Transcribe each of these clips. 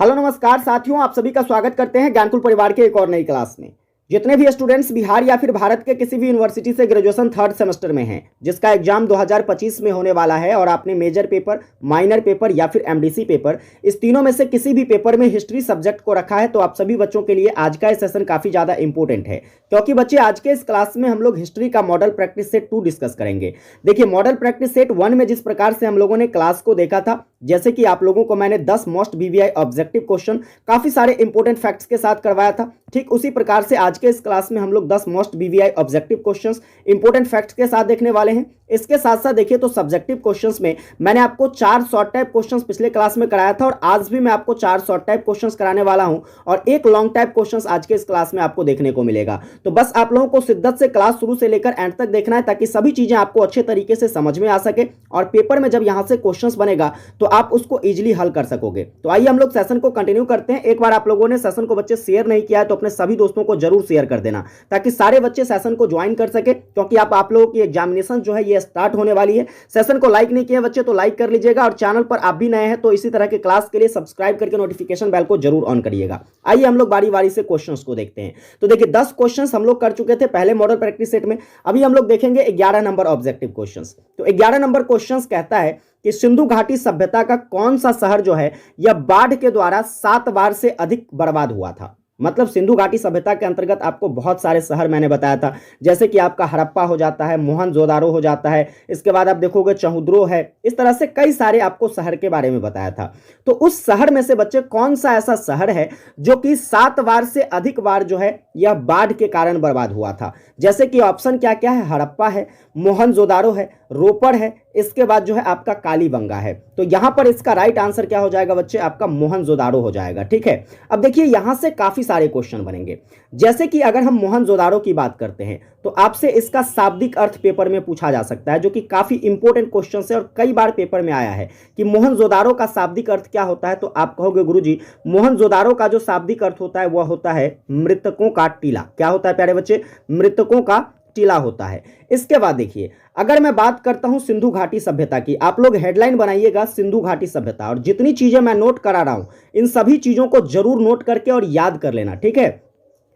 Hello नमस्कार साथियों, आप सभी का स्वागत करते हैं ज्ञानकुल परिवार के एक और नई क्लास में। जितने भी स्टूडेंट्स बिहार या फिर भारत के किसी भी यूनिवर्सिटी से ग्रेजुएशन थर्ड सेमेस्टर में हैं, जिसका एग्जाम 2025 में होने वाला है और आपने मेजर पेपर, माइनर पेपर या फिर एमडीसी पेपर, इस तीनों में से किसी भी पेपर में हिस्ट्री सब्जेक्ट को रखा है, तो आप सभी बच्चों के लिए आज का ये सेशन काफी ज्यादा इंपॉर्टेंट है। क्योंकि बच्चे आज के इस क्लास में हम लोग हिस्ट्री का मॉडल प्रैक्टिस सेट 2 डिस्कस करेंगे। देखिए, मॉडल प्रैक्टिस सेट 1 में जिस प्रकार से हम लोगों ने क्लास को देखा था, जैसे कि आप लोगों को मैंने 10 मोस्ट बीवीआई ऑब्जेक्टिव क्वेश्चन काफी सारे इंपॉर्टेंट फैक्ट्स के साथ करवाया था, ठीक उसी प्रकार से आज के इस क्लास में हम लोग 10 most BVI objective questions important facts के साथ देखने वाले हैं। इसके साथ साथ देखिए तो सब्जेक्टिव क्वेश्चंस में मैंने आपको 4 शॉर्ट टाइप क्वेश्चंस पिछले क्लास में कराया था और आज भी मैं आपको 4 शॉर्ट टाइप क्वेश्चंस कराने वाला हूं और एक लॉन्ग टाइप क्वेश्चंस आज के इस क्लास में आपको देखने को मिलेगा। तो बस आप लोगों को शिद्दत से क्लास शुरू से लेकर एंड तक देखना है, ताकि सभी चीजें आपको अच्छे तरीके से समझ में आ सके और पेपर में जब यहां से क्वेश्चंस बनेगा तो आप उसको इजीली हल कर सकोगे। तो आइए हम लोग सेशन को कंटिन्यू करते हैं। एक बार आप लोगों ने सेशन को बच्चे शेयर नहीं किया है तो अपने सभी दोस्तों को जरूर शेयर कर देना, ताकि सारे बच्चे सेशन को ज्वाइन कर सके, क्योंकि आप लोगों की एग्जामिनेशन जो है ये स्टार्ट होने वाली है। सेशन को लाइक नहीं किया बच्चे तो लाइक कर लीजिएगा और चैनल पर आप भी नए हैं तो इसी तरह के क्लास के लिए सब्सक्राइब करके नोटिफिकेशन बेल को जरूर ऑन करिएगा। आइए हम लोग बारी बारी से क्वेश्चंस को देखते हैं। तो देखिए 10 क्वेश्चंस हम लोग कर चुके थे पहले मॉडल प्रैक्टिस सेट में। अभी हम लोग देखेंगे 11 नंबर ऑब्जेक्टिव क्वेश्चंस। तो 11 नंबर क्वेश्चंस कहता है कि सिंधु घाटी सभ्यता का कौन सा शहर जो है यह बाढ़ के द्वारा 7 बार से अधिक बर्बाद हुआ था। मतलब सिंधु घाटी सभ्यता के अंतर्गत आपको बहुत सारे शहर मैंने बताया था, जैसे कि आपका हड़प्पा हो जाता है, मोहनजोदारो हो जाता है, इसके बाद आप देखोगे चहुद्रो है, इस तरह से कई सारे आपको शहर के बारे में बताया था। तो उस शहर में से बच्चे कौन सा ऐसा शहर है जो कि 7 बार से अधिक बार जो है यह बाढ़ के कारण बर्बाद हुआ था। जैसे कि ऑप्शन क्या क्या है, हड़प्पा है, मोहनजोदारो है, रोपड़ है, इसके बाद जो है आपका कालीबंगा है। तो यहां पर इसका राइट आंसर क्या हो जाएगा बच्चे, आपका मोहनजोदारो हो जाएगा। ठीक है, अब देखिए यहां से काफी सारे क्वेश्चन बनेंगे। जैसे कि अगर हम मोहनजोदारो की बात करते हैं तो आपसे इसका शाब्दिक अर्थ पेपर में पूछा जा सकता है, जो कि काफी इंपॉर्टेंट क्वेश्चन है और कई बार पेपर में आया है कि मोहनजोदारो का शाब्दिक अर्थ क्या होता है। तो आप कहोगे गुरुजी मोहनजोदारो का जो शाब्दिक अर्थ होता है वह होता है मृतकों का टीला। क्या होता है प्यारे बच्चे, मृतकों का टीला होता है। इसके बाद देखिए अगर मैं बात करता हूं सिंधु घाटी सभ्यता की, आप लोग हेडलाइन बनाइएगा सिंधु घाटी सभ्यता, और जितनी चीजें मैं नोट करा रहा हूं इन सभी चीजों को जरूर नोट करके और याद कर लेना। ठीक है,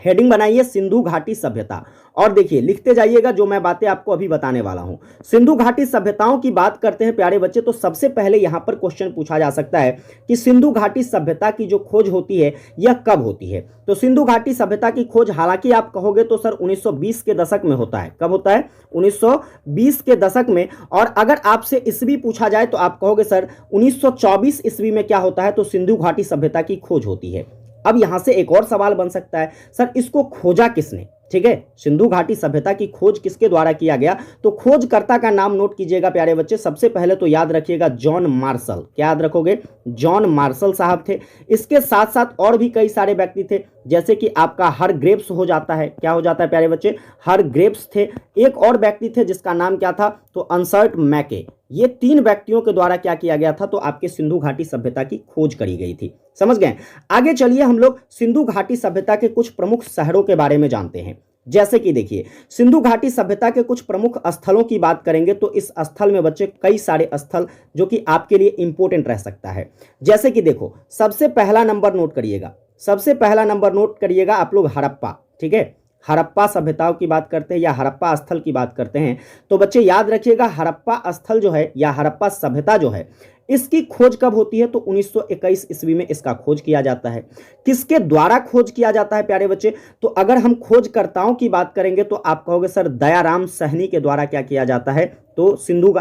हेडिंग बनाइए सिंधु घाटी सभ्यता और देखिए लिखते जाइएगा जो मैं बातें आपको अभी बताने वाला हूं। सिंधु घाटी सभ्यताओं की बात करते हैं प्यारे बच्चे, तो सबसे पहले यहां पर क्वेश्चन पूछा जा सकता है कि सिंधु घाटी सभ्यता की जो खोज होती है यह कब होती है। तो सिंधु घाटी सभ्यता की खोज हालांकि आप कहोगे तो सर 1920 के दशक में होता है। कब होता है, 1920 के दशक में। और अगर आपसे ईस्वी पूछा जाए तो आप कहोगे सर 1924 ईस्वी में क्या होता है, तो सिंधु घाटी सभ्यता की खोज होती है। अब यहां से एक और सवाल बन सकता है, सर इसको खोजा किसने। ठीक है, सिंधु घाटी सभ्यता की खोज किसके द्वारा किया गया, तो खोजकर्ता का नाम नोट कीजिएगा प्यारे बच्चे। सबसे पहले तो याद रखिएगा जॉन मार्शल। क्या याद रखोगे, जॉन मार्शल साहब थे। इसके साथ साथ और भी कई सारे व्यक्ति थे, जैसे कि आपका हरग्रेव्स हो जाता है। क्या हो जाता है प्यारे बच्चे, हरग्रेव्स थे। एक और व्यक्ति थे जिसका नाम क्या था, तो अंसर्ट मैके। ये 3 व्यक्तियों के द्वारा क्या किया गया था, तो आपके सिंधु घाटी सभ्यता की खोज करी गई थी। समझ गए। आगे चलिए हम लोग सिंधु घाटी सभ्यता के कुछ प्रमुख शहरों के बारे में जानते हैं। जैसे कि देखिए सिंधु घाटी सभ्यता के कुछ प्रमुख स्थलों की बात करेंगे तो इस स्थल में बच्चे कई सारे स्थल जो कि आपके लिए इंपॉर्टेंट रह सकता है। जैसे कि देखो सबसे पहला नंबर नोट करिएगा, सबसे पहला नंबर नोट करिएगा आप लोग हड़प्पा। ठीक है, हड़प्पा सभ्यताओं की बात करते हैं या हड़प्पा स्थल की बात करते हैं तो बच्चे याद रखिएगा हड़प्पा स्थल जो है या हड़प्पा सभ्यता जो है इसकी खोज कब होती है, तो 1921 ईस्वी में इसका खोज किया जाता है। किसके द्वारा खोज किया जाता है प्यारे बच्चे, तो अगर हम खोजकर्ताओं की बात करेंगे तो आप कहोगे सर दयाराम सहनी के द्वारा क्या किया जाता है, तो सिंधु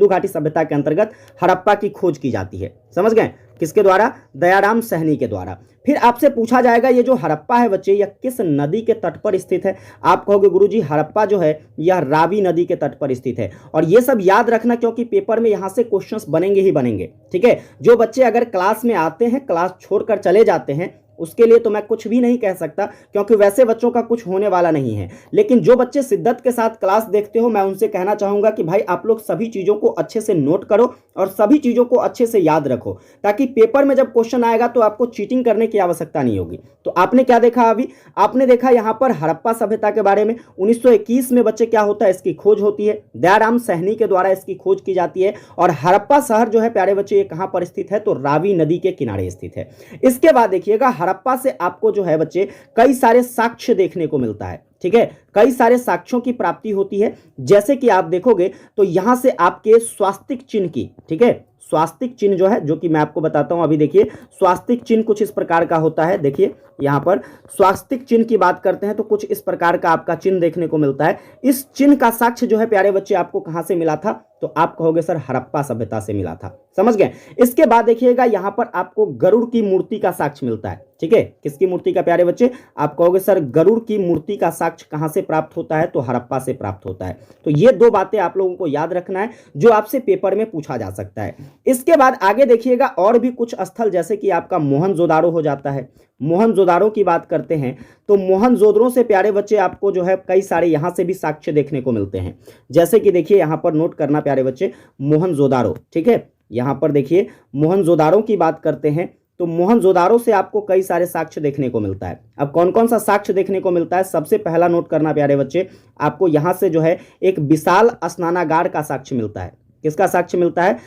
घाटी सभ्यता के अंतर्गत हड़प्पा की खोज की जाती है। समझ गए, किसके द्वारा, दयाराम सहनी के द्वारा। फिर आपसे पूछा जाएगा ये जो हड़प्पा है बच्चे यह किस नदी के तट पर स्थित है। आप कहोगे गुरुजी हड़प्पा जो है यह रावी नदी के तट पर स्थित है। और ये सब याद रखना क्योंकि पेपर में यहां से क्वेश्चंस बनेंगे ही बनेंगे। ठीक है, जो बच्चे अगर क्लास में आते हैं, क्लास छोड़कर चले जाते हैं, उसके लिए तो मैं कुछ भी नहीं कह सकता, क्योंकि वैसे बच्चों का कुछ होने वाला नहीं है। लेकिन जो बच्चे शिद्दत के साथ क्लास देखते हो, मैं उनसे कहना चाहूंगा कि भाई आप लोग सभी चीज़ों को अच्छे से नोट करो और सभी चीज़ों को अच्छे से याद रखो, ताकि पेपर में जब क्वेश्चन आएगा तो आपको चीटिंग करने की आवश्यकता नहीं होगी। तो आपने क्या देखा अभी? आपने देखा यहाँ पर हड़प्पा सभ्यता के बारे में। 1921 में बच्चे क्या होता है, इसकी खोज होती है, दयाराम सहनी के द्वारा इसकी खोज की जाती है। और हड़प्पा शहर जो है प्यारे बच्चे, ये कहां पर स्थित है? तो रावी नदी के किनारे स्थित है। इसके बाद देखिएगा, हड़प्पा से आपको जो है बच्चे कई सारे साक्ष्य देखने को मिलता है, ठीक है, कई सारे साक्ष्यों की प्राप्ति होती है। जैसे कि आप देखोगे तो यहां से आपके स्वास्तिक चिन्ह की, ठीक है, स्वास्तिक चिन्ह जो है, जो कि मैं आपको बताता हूं। अभी देखिए, स्वास्तिक चिन्ह कुछ इस प्रकार का होता है। देखिए यहां पर स्वास्तिक चिन्ह की बात करते हैं तो कुछ इस प्रकार का आपका चिन्ह देखने को मिलता है। इस चिन्ह का साक्ष्य जो है प्यारे बच्चे आपको कहां से मिला था? तो आप कहोगे सर हड़प्पा सभ्यता से मिला था। समझ गए? इसके बाद देखिएगा, यहां पर आपको गरुड़ की मूर्ति का साक्ष्य मिलता है, ठीक है। किसकी मूर्ति का प्यारे बच्चे? आप कहोगे सर गरुड़ की मूर्ति का साक्ष्य कहां से प्राप्त होता है? तो हड़प्पा से प्राप्त होता है। तो ये दो बातें आप लोगों को याद रखना है, जो आपसे पेपर में पूछा जा सकता है। इसके बाद आगे देखिएगा, और भी कुछ स्थल, जैसे कि आपका मोहनजोदारो हो जाता है। मोहनजोदारो की बात करते हैं तो मोहनजोदड़ो से प्यारे बच्चे आपको जो है कई सारे यहां से भी साक्ष्य देखने को मिलते हैं। जैसे कि देखिए यहां पर नोट करना प्यारे बच्चे, मोहनजोदारो, ठीक है। यहां पर देखिए मोहनजोदारो की बात करते हैं तो मोहनजोदारो से आपको कई सारे साक्ष्य देखने को मिलता है। अब कौन कौन सा साक्ष्य देखने को मिलता है? सबसे पहला नोट करना प्यारे बच्चे, आपको यहां से जो है एक विशाल स्नानागार का साक्ष्य मिलता है। किसका साक्ष्य मिलता है?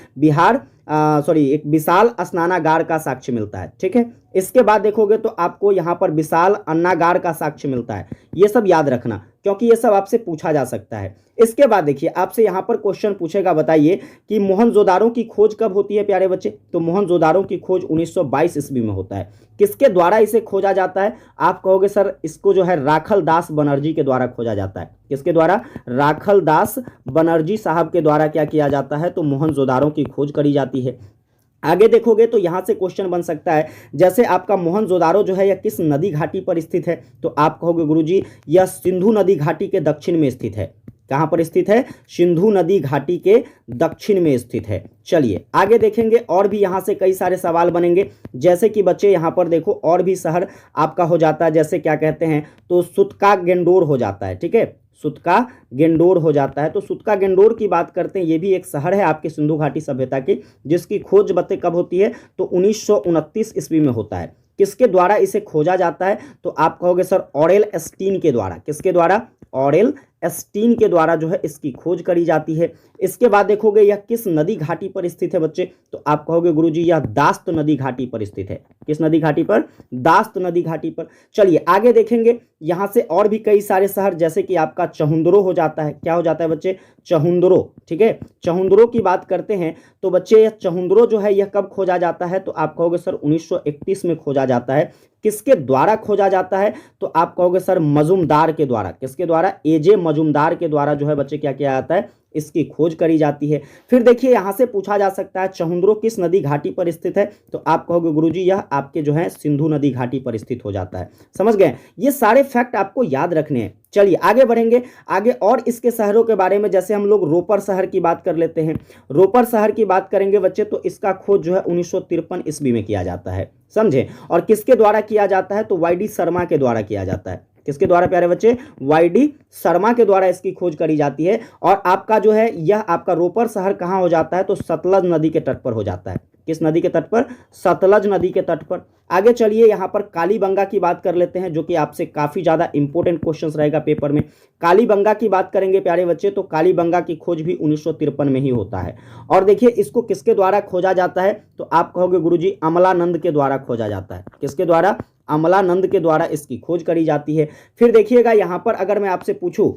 एक विशाल स्नानागार का साक्ष्य मिलता है, ठीक है। इसके बाद देखोगे तो आपको यहाँ पर विशाल अन्नागार का साक्ष्य मिलता है। ये सब याद रखना, क्योंकि ये सब आपसे पूछा जा सकता है। इसके बाद देखिए, आपसे यहाँ पर क्वेश्चन पूछेगा, बताइए कि मोहनजोदारो की खोज कब होती है प्यारे बच्चे? तो मोहनजोदारो की खोज 1922 ईस्वी में होता है। किसके द्वारा इसे खोजा जाता है? आप कहोगे सर इसको जो है राखल दास बनर्जी के द्वारा खोजा जाता है। किसके द्वारा? राखल दास बनर्जी साहब के द्वारा क्या किया जाता है? तो मोहनजोदारो की खोज करी जाती है। आगे देखोगे तो यहां से क्वेश्चन बन सकता है, जैसे आपका मोहनजोदारो जो है यह किस नदी घाटी पर स्थित है? तो आप कहोगे गुरुजी यह सिंधु नदी घाटी के दक्षिण में स्थित है। कहां पर स्थित है? सिंधु नदी घाटी के दक्षिण में स्थित है। चलिए आगे देखेंगे, और भी यहां से कई सारे सवाल बनेंगे। जैसे कि बच्चे यहां पर देखो, और भी शहर आपका हो जाता है, जैसे क्या कहते हैं, तो सुतका गेंडोर हो जाता है, ठीक है, सुतका गेंडोर हो जाता है। तो सुतका गेंडोर की बात करते हैं, ये भी एक शहर है आपके सिंधु घाटी सभ्यता की, जिसकी खोज बते कब होती है? तो 1929 ईस्वी में होता है। किसके द्वारा इसे खोजा जाता है? तो आप कहोगे सर ऑरेल एस्टीन के द्वारा। किसके द्वारा? ऑरेल एस्टीन के द्वारा जो है इसकी खोज करी जाती है। इसके बाद देखोगे यह किस नदी घाटी पर स्थित है बच्चे? तो आप कहोगे गुरुजी यह दास्त नदी घाटी पर स्थित है। किस नदी घाटी पर? दास्त नदी घाटी पर। चलिए आगे देखेंगे, यहां से और भी कई सारे शहर, जैसे कि आपका चहुंदरो हो जाता है। क्या हो जाता है बच्चे? चहुंदरो, ठीक है। चहुंदरो की बात करते हैं तो बच्चे यह चहुंदरो जो है यह कब खोजा जाता है? तो आप कहोगे सर 1931 में खोजा जाता है। किसके द्वारा खोजा जाता है? तो आप कहोगे सर मजूमदार के द्वारा। किसके द्वारा? एजे मजूमदार के द्वारा जो है बच्चे क्या किया जाता है? इसकी खोज करी जाती है। फिर देखिए यहां से पूछा जा सकता है चहुंदरो किस नदी घाटी पर स्थित है? तो आप कहोगे गुरुजी यह आपके जो है सिंधु नदी घाटी पर स्थित हो जाता है। समझ गए? ये सारे फैक्ट आपको याद रखने हैं। चलिए आगे बढ़ेंगे, आगे और इसके शहरों के बारे में, जैसे हम लोग रोपर शहर की बात कर लेते हैं। रोपर शहर की बात करेंगे बच्चे तो इसका खोज जो है 1953 ईस्वी में किया जाता है। समझे? और किसके द्वारा किया जाता है? तो वाई.डी. शर्मा के द्वारा किया जाता है। किसके द्वारा प्यारे बच्चे? वाई.डी. शर्मा के द्वारा इसकी खोज करी जाती है। और आपका जो है यह आपका रोपर शहर कहाँ हो जाता है? तो सतलज नदी के तट पर हो जाता है। किस नदी के तट पर? सतलज नदी के तट पर। आगे चलिए यहाँ पर कालीबंगा की बात कर लेते हैं, जो कि आपसे काफ़ी ज़्यादा इंपॉर्टेंट क्वेश्चंस रहेगा पेपर में। कालीबंगा की बात करेंगे प्यारे बच्चे तो कालीबंगा की खोज भी 1953 में ही होता है। और देखिए इसको किसके द्वारा खोजा जाता है? तो आप कहोगे गुरुजी अमलानंद के द्वारा खोजा जाता है। किसके द्वारा? अमलानंद के द्वारा इसकी खोज करी जाती है। फिर देखिएगा यहाँ पर अगर मैं आपसे पूछूं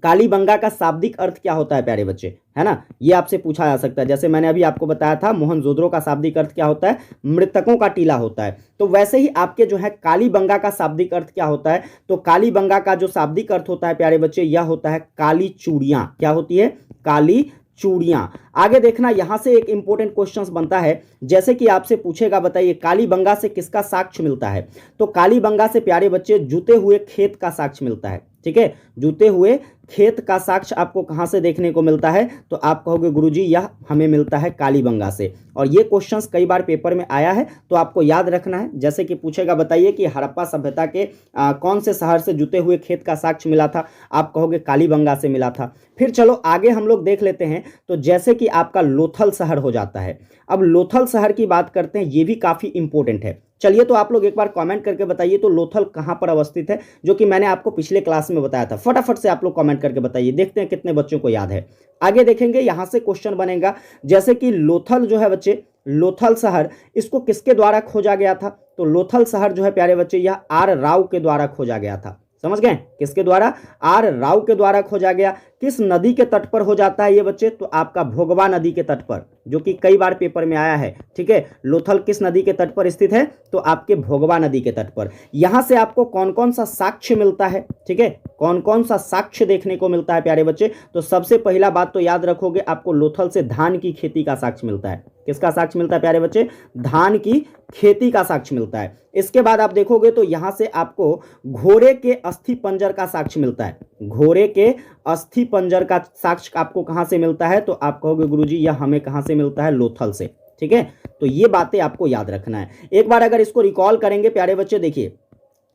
कालीबंगा का शाब्दिक अर्थ क्या होता है प्यारे बच्चे, है ना, ये आपसे पूछा जा सकता है। जैसे मैंने अभी आपको बताया था मोहनजोदड़ो का शाब्दिक अर्थ क्या होता है? मृतकों का टीला होता है। तो वैसे ही आपके जो है कालीबंगा का शाब्दिक अर्थ क्या होता है? तो कालीबंगा का जो शाब्दिक अर्थ होता है प्यारे बच्चे यह होता है काली चूड़ियां। क्या होती है? काली चूड़ियां। आगे देखना, यहां से एक इंपॉर्टेंट क्वेश्चन बनता है, जैसे कि आपसे पूछेगा बताइए कालीबंगा से किसका साक्ष्य मिलता है? तो कालीबंगा से प्यारे बच्चे जूते हुए खेत का साक्ष्य मिलता है। ठीक है, जूते हुए खेत का साक्ष्य आपको कहाँ से देखने को मिलता है, तो आप कहोगे गुरुजी यह हमें मिलता है कालीबंगा से। और ये क्वेश्चंस कई बार पेपर में आया है, तो आपको याद रखना है। जैसे कि पूछेगा, बताइए कि हड़प्पा सभ्यता के कौन से शहर से जुते हुए खेत का साक्ष्य मिला था, आप कहोगे कालीबंगा से मिला था। फिर चलो आगे हम लोग देख लेते हैं। तो जैसे कि आपका लोथल शहर हो जाता है। अब लोथल शहर की बात करते हैं, ये भी काफ़ी इंपॉर्टेंट है। चलिए तो आप लोग एक बार कमेंट करके बताइए तो लोथल कहाँ पर अवस्थित है, जो कि मैंने आपको पिछले क्लास में बताया था। फटाफट से आप लोग कमेंट करके बताइए, देखते हैं कितने बच्चों को याद है। आगे देखेंगे, यहाँ से क्वेश्चन बनेगा, जैसे कि लोथल जो है बच्चे, लोथल शहर इसको किसके द्वारा खोजा गया था, तो लोथल शहर जो है प्यारे बच्चे यह आर राव के द्वारा खोजा गया था। समझ गए, किसके द्वारा, आर राव के द्वारा खोजा गया। किस नदी के तट पर हो जाता है ये बच्चे, तो आपका भोगवा नदी के तट पर, जो कि कई बार पेपर में आया है। ठीक है, लोथल किस नदी के तट पर स्थित है, तो आपके भोगवा नदी के तट पर। यहां से आपको कौन कौन सा साक्ष्य मिलता है, ठीक है, कौन कौन सा साक्ष्य देखने को मिलता है प्यारे बच्चे, तो सबसे पहला बात तो याद रखोगे, आपको लोथल से धान की खेती का साक्ष्य मिलता है। किसका साक्ष्य मिलता है प्यारे बच्चे, धान की खेती का साक्ष्य मिलता है। इसके बाद आप देखोगे तो यहां से आपको घोड़े के अस्थि पंजर का साक्ष्य मिलता है। घोड़े के अस्थि पंजर का साक्ष्य आपको कहां से मिलता है, तो आप कहोगे गुरुजी यह हमें कहां से मिलता है, लोथल से। ठीक है, तो ये बातें आपको याद रखना है। एक बार अगर इसको रिकॉल करेंगे प्यारे बच्चे, देखिए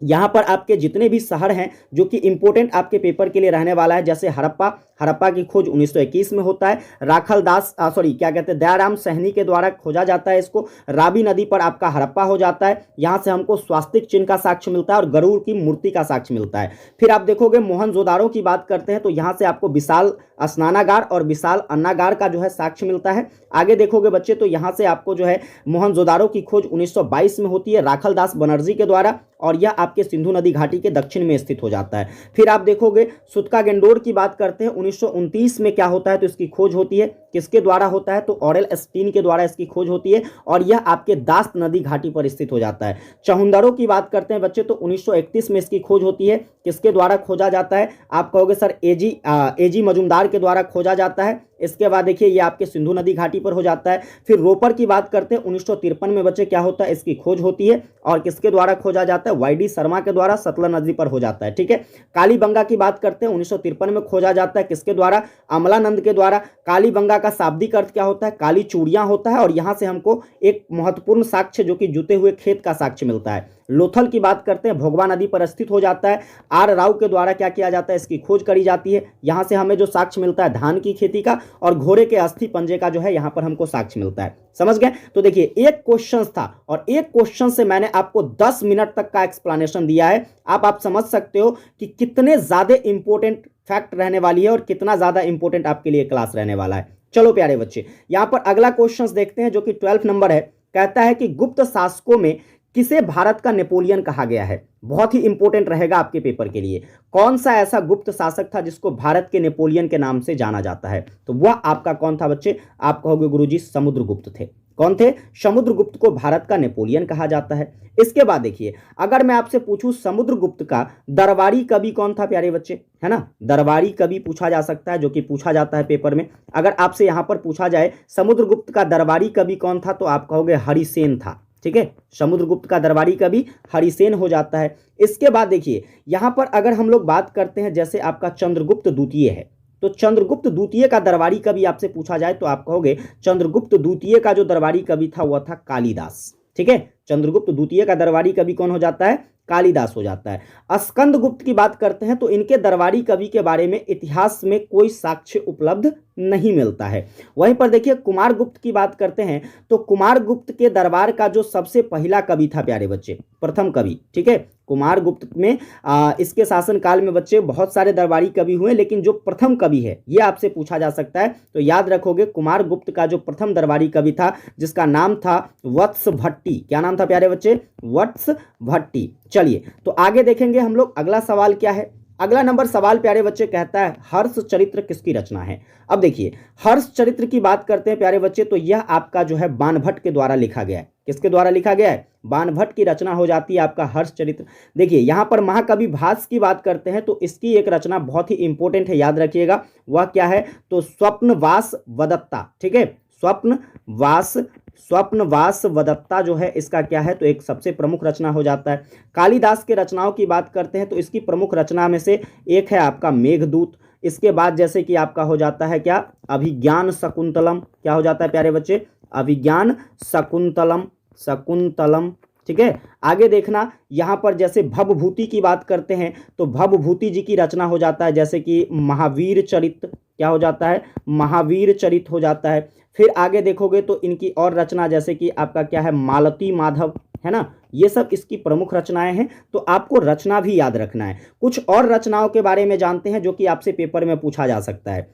यहाँ पर आपके जितने भी शहर हैं जो कि इंपॉर्टेंट आपके पेपर के लिए रहने वाला है, जैसे हड़प्पा की खोज 1921 में होता है। क्या कहते हैं, दयाराम सहनी के द्वारा खोजा जाता है इसको। रावी नदी पर आपका हड़प्पा हो जाता है। यहाँ से हमको स्वास्तिक चिन्ह का साक्ष्य मिलता है और गरुड़ की मूर्ति का साक्ष्य मिलता है। फिर आप देखोगे मोहनजोदारो की बात करते हैं तो यहाँ से आपको विशाल स्नानागार और विशाल अन्नागार का जो है साक्ष्य मिलता है। आगे देखोगे बच्चे तो यहाँ से आपको जो है मोहनजोदारो की खोज 1922 में होती है राखलदास बनर्जी के द्वारा, और यह आपके सिंधु नदी घाटी के दक्षिण में स्थित हो जाता है। फिर आप देखोगे सुतका-गेंडोर की बात करते हैं, 1929 में क्या होता है, तो इसकी खोज होती है। किसके द्वारा होता है, तो ऑरेल स्टीन के द्वारा इसकी खोज होती है, और यह आपके दास्त नदी घाटी पर स्थित हो जाता है। चहुंदरो की बात करते हैं बच्चे तो 1931 में इसकी खोज होती है। किसके द्वारा खोजा जाता है, आप कहोगे सर एजी मजुमदार के द्वारा खोजा जाता है। इसके बाद देखिए ये आपके सिंधु नदी घाटी पर हो जाता है। फिर रोपर की बात करते हैं 1953 में बच्चे क्या होता है, इसकी खोज होती है, और किसके द्वारा खोजा जाता है, वाईडी शर्मा के द्वारा सतलज नदी पर हो जाता है। ठीक है, कालीबंगा की बात करते हैं 1953 में खोजा जाता है, किसके द्वारा, अमलानंद के द्वारा। कालीबंगा का शाब्दिक अर्थ क्या होता है, काली चूड़ियां होता है, और यहां से हमको एक महत्वपूर्ण साक्ष्य जो कि जुते हुए खेत का साक्ष्य मिलता है। लोथल की बात करते हैं, भोगवा नदी पर स्थित हो जाता है। आर राव के द्वारा क्या किया जाता है, इसकी खोज करी जाती है। यहां से हमें जो साक्ष्य मिलता है धान की खेती का, और घोड़े के अस्थि पंजे का जो है यहां पर हमको साक्ष्य मिलता है। समझ गए, तो देखिए एक क्वेश्चन था और एक क्वेश्चन से मैंने आपको 10 मिनट तक का एक्सप्लेनेशन दिया है। आप समझ सकते हो कि कितने ज्यादा इंपॉर्टेंट फैक्ट रहने वाली है और कितना ज्यादा इंपॉर्टेंट आपके लिए क्लास रहने वाला है। चलो प्यारे बच्चे, यहां पर अगला क्वेश्चन देखते हैं जो कि 12 नंबर है। कहता है कि गुप्त शासकों में किसे भारत का नेपोलियन कहा गया है। बहुत ही इंपॉर्टेंट रहेगा आपके पेपर के लिए। कौन सा ऐसा गुप्त शासक था जिसको भारत के नेपोलियन के नाम से जाना जाता है, तो वह आपका कौन था बच्चे, आप कहोगे गुरुजी समुद्रगुप्त थे। कौन थे, समुद्रगुप्त को भारत का नेपोलियन कहा जाता है। इसके बाद देखिए, अगर मैं आपसे पूछूं समुद्रगुप्त का दरबारी कवि कौन था प्यारे बच्चे, है ना, दरबारी कवि पूछा जा सकता है, जो कि पूछा जाता है पेपर में। अगर आपसे यहां पर पूछा जाए समुद्रगुप्त का दरबारी कवि कौन था, तो आप कहोगे हरिसेन था। ठीक है, समुद्रगुप्त का दरबारी कवि हरिसेन हो जाता है। इसके बाद देखिए यहां पर अगर हम लोग बात करते हैं, जैसे आपका चंद्रगुप्त द्वितीय है, तो चंद्रगुप्त द्वितीय का दरबारी कवि आपसे पूछा जाए तो आप कहोगे चंद्रगुप्त द्वितीय का जो दरबारी कवि था वह था कालिदास। ठीक है, चंद्रगुप्त द्वितीय का दरबारी कवि कौन हो जाता है, कालिदास हो जाता है। स्कंदगुप्त की बात करते हैं तो इनके दरबारी कवि के बारे में इतिहास में कोई साक्ष्य उपलब्ध नहीं मिलता है। वहीं पर देखिए कुमारगुप्त की बात करते हैं तो कुमारगुप्त के दरबार का जो सबसे पहला कवि था प्यारे बच्चे, प्रथम कवि, ठीक है, कुमारगुप्त में इसके शासनकाल में बच्चे बहुत सारे दरबारी कवि हुए, लेकिन जो प्रथम कवि है ये आपसे पूछा जा सकता है। तो याद रखोगे कुमारगुप्त का जो प्रथम दरबारी कवि था जिसका नाम था वत्स भट्टी। क्या नाम था प्यारे बच्चे, वत्स भट्टी। चलिए तो आगे देखेंगे हम लोग अगला सवाल क्या है। अगला नंबर सवाल प्यारे बच्चे कहता है हर्ष चरित्र किसकी रचना है। अब देखिए हर्ष चरित्र की बात करते हैं प्यारे बच्चे तो यह आपका जो है बाणभट्ट के द्वारा लिखा गया है। किसके द्वारा लिखा गया है, बाणभट्ट की रचना हो जाती है आपका हर्ष चरित्र। देखिए यहां पर महाकवि भास की बात करते हैं तो इसकी एक रचना बहुत ही इंपॉर्टेंट है, याद रखिएगा वह क्या है, तो स्वप्नवास वदत्ता। ठीक है, स्वप्नवास वदत्ता जो है इसका क्या है, तो एक सबसे प्रमुख रचना हो जाता है। कालिदास के रचनाओं की बात करते हैं तो इसकी प्रमुख रचना में से एक है आपका मेघदूत, इसके बाद जैसे कि आपका हो जाता है क्या, अभिज्ञान शकुंतलम, क्या हो जाता है प्यारे बच्चे, अभिज्ञान शकुंतलम, शकुंतलम। ठीक है, आगे देखना यहाँ पर जैसे भवभूति की बात करते हैं तो भवभूति जी की रचना हो जाता है जैसे कि महावीर चरित, क्या हो जाता है, महावीर चरित हो जाता है। फिर आगे देखोगे तो इनकी और रचना जैसे कि आपका क्या है, मालती माधव, है ना, ये सब इसकी प्रमुख रचनाएं हैं। तो आपको रचना भी याद रखना है। कुछ और रचनाओं के बारे में जानते हैं जो कि आपसे पेपर में पूछा जा सकता है।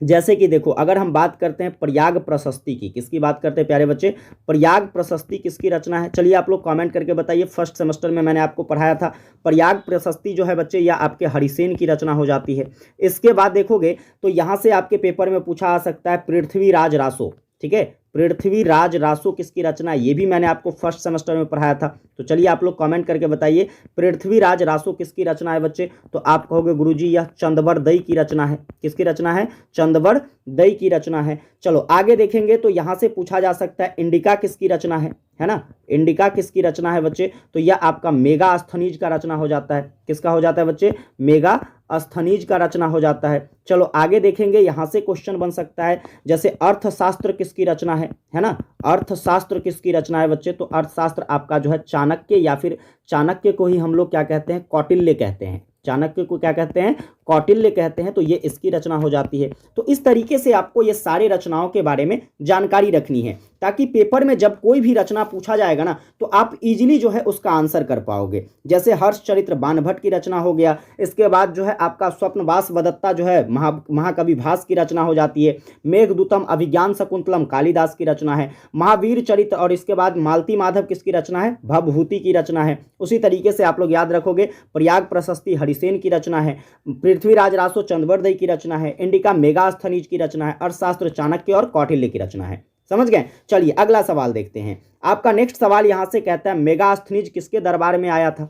जैसे कि देखो, अगर हम बात करते हैं प्रयाग प्रशस्ति की, किसकी बात करते हैं प्यारे बच्चे, प्रयाग प्रशस्ति किसकी रचना है, चलिए आप लोग कमेंट करके बताइए। फर्स्ट सेमेस्टर में मैंने आपको पढ़ाया था। प्रयाग प्रशस्ति जो है बच्चे यह आपके हरिसेन की रचना हो जाती है। इसके बाद देखोगे तो यहाँ से आपके पेपर में पूछा आ सकता है पृथ्वीराज रासो। ठीक है, पृथ्वीराज रासो किसकी रचना है, ये भी मैंने आपको फर्स्ट सेमेस्टर में पढ़ाया था। तो चलिए आप लोग कमेंट करके बताइए पृथ्वीराज रासो किसकी रचना है बच्चे। तो आप कहोगे गुरुजी यह चंदबरदई की रचना है। किसकी रचना है, चंदबरदई की रचना है। चलो आगे देखेंगे तो यहाँ से पूछा जा सकता है इंडिका किसकी रचना है ना, इंडिका किसकी रचना है बच्चे। तो यह आपका मेगास्थनीज का रचना हो जाता है। किसका हो जाता है बच्चे, मेगास्थनीज का रचना हो जाता है। चलो आगे देखेंगे, यहाँ से क्वेश्चन बन सकता है जैसे अर्थशास्त्र किसकी रचना है ना, अर्थशास्त्र किसकी रचना है बच्चे। तो अर्थशास्त्र आपका जो है चाणक्य, या फिर चाणक्य को ही हम लोग क्या कहते हैं, कौटिल्य कहते हैं। चाणक्य को क्या कहते हैं, कौटिल्य कहते हैं। तो ये इसकी रचना हो जाती है। तो इस तरीके से आपको ये सारे रचनाओं के बारे में जानकारी रखनी है ताकि पेपर में जब कोई भी रचना पूछा जाएगा ना तो आप इजीली जो है उसका आंसर कर पाओगे। जैसे हर्षचरित्र बाणभट्ट की रचना हो गया। इसके बाद जो है आपका स्वप्नवास वदत्ता जो है महाकवि भास की रचना हो जाती है। मेघदूतम अभिज्ञान शकुंतलम कालिदास की रचना है। महावीर चरित्र और इसके बाद मालती माधव किसकी रचना है, भवभूति की रचना है। उसी तरीके से आप लोग याद रखोगे प्रयाग प्रशस्ति हरिसेन की रचना है। पृथ्वीराज रासो चंदबरदई की रचना है। इंडिका मेगास्थनीज की रचना है। अर्थशास्त्र चाणक्य और कौटिल्य की रचना है। समझ गए। चलिए अगला सवाल देखते हैं। आपका नेक्स्ट सवाल यहां से कहता है मेगास्थनीज किसके दरबार में आया था।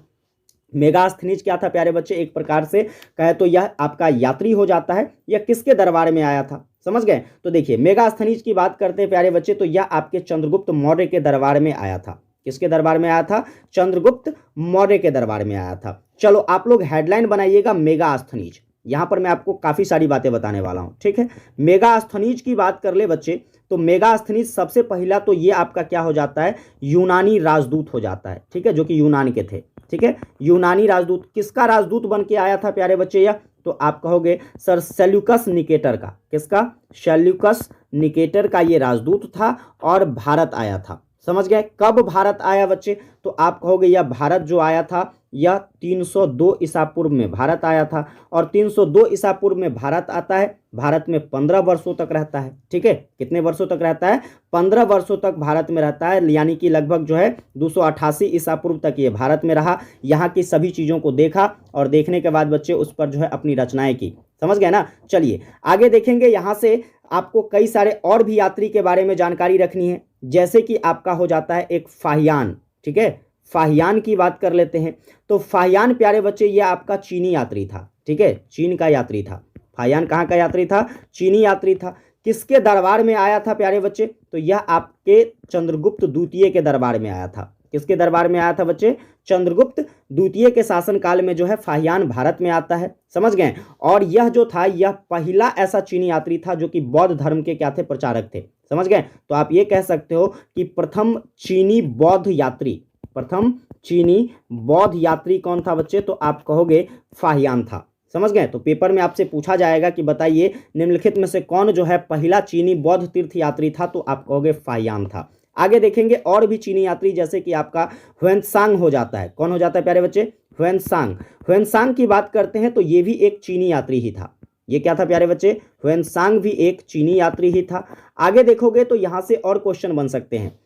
मेगास्थनीज क्या था प्यारे बच्चे, एक प्रकार से कहे तो यह आपका यात्री हो जाता है। यह किसके दरबार में आया था, समझ गए। तो देखिए मेगास्थनीज की बात करते हैं प्यारे बच्चे, तो यह आपके चंद्रगुप्त मौर्य के दरबार में आया था। किसके दरबार में आया था, चंद्रगुप्त मौर्य के दरबार में आया था। चलो आप लोग हेडलाइन बनाइएगा मेगास्थनीज। यहां पर मैं आपको काफी सारी बातें बताने वाला हूं, ठीक है। मेगास्थनीज की बात कर ले बच्चे तो मेगास्थनीज सबसे पहला तो ये आपका क्या हो जाता है, यूनानी राजदूत हो जाता है, ठीक है, जो कि यूनान के थे। ठीक है, यूनानी राजदूत। किसका राजदूत बन के आया था प्यारे बच्चे यह, तो आप कहोगे सर सेल्यूकस निकेटर का। किसका, सेल्यूकस निकेटर का ये राजदूत था और भारत आया था। समझ गए। कब भारत आया बच्चे, तो आप कहोगे यह भारत जो आया था यह 302 ईसा पूर्व में भारत आया था। और 302 ईसा पूर्व में भारत आता है, भारत में 15 वर्षों तक रहता है। ठीक है, कितने वर्षों तक रहता है, 15 वर्षों तक भारत में रहता है। यानी कि लगभग जो है 288 ईसा पूर्व तक ये भारत में रहा। यहाँ की सभी चीज़ों को देखा और देखने के बाद बच्चे उस पर जो है अपनी रचनाएं की। समझ गए ना। चलिए आगे देखेंगे। यहाँ से आपको कई सारे और भी यात्री के बारे में जानकारी रखनी है। जैसे कि आपका हो जाता है एक फाहियान। ठीक है, फाहियान की बात कर लेते हैं। तो फाहियान प्यारे बच्चे यह आपका चीनी यात्री था। ठीक है, चीन का यात्री था। फाहियान कहाँ का यात्री था, चीनी यात्री था। किसके दरबार में आया था प्यारे बच्चे, तो यह आपके चंद्रगुप्त द्वितीय के दरबार में आया था। किसके दरबार में आया था बच्चे, चंद्रगुप्त द्वितीय के शासनकाल में जो है फाहियान भारत में आता है। समझ गए। और यह जो था यह पहला ऐसा चीनी यात्री था जो कि बौद्ध धर्म के क्या थे, प्रचारक थे। समझ गए। तो आप ये कह सकते हो कि प्रथम चीनी बौद्ध यात्री, प्रथम चीनी बौद्ध यात्री कौन था बच्चे, तो आप कहोगे फाहियान था। समझ गए। तो पेपर में आपसे पूछा जाएगा कि बताइए निम्नलिखित में से कौन जो है पहला चीनी बौद्ध तीर्थ यात्री था, तो आप कहोगे फाहियान था। आगे देखेंगे और भी चीनी यात्री जैसे कि आपका ह्वेनसांग हो जाता है। कौन हो जाता है प्यारे बच्चे, ह्वेनसांग। ह्वेनसांग की बात करते हैं तो ये भी एक चीनी यात्री ही था। ये क्या था प्यारे बच्चे, ह्वेनसांग भी एक चीनी यात्री ही था। आगे देखोगे तो यहाँ से और क्वेश्चन बन सकते हैं।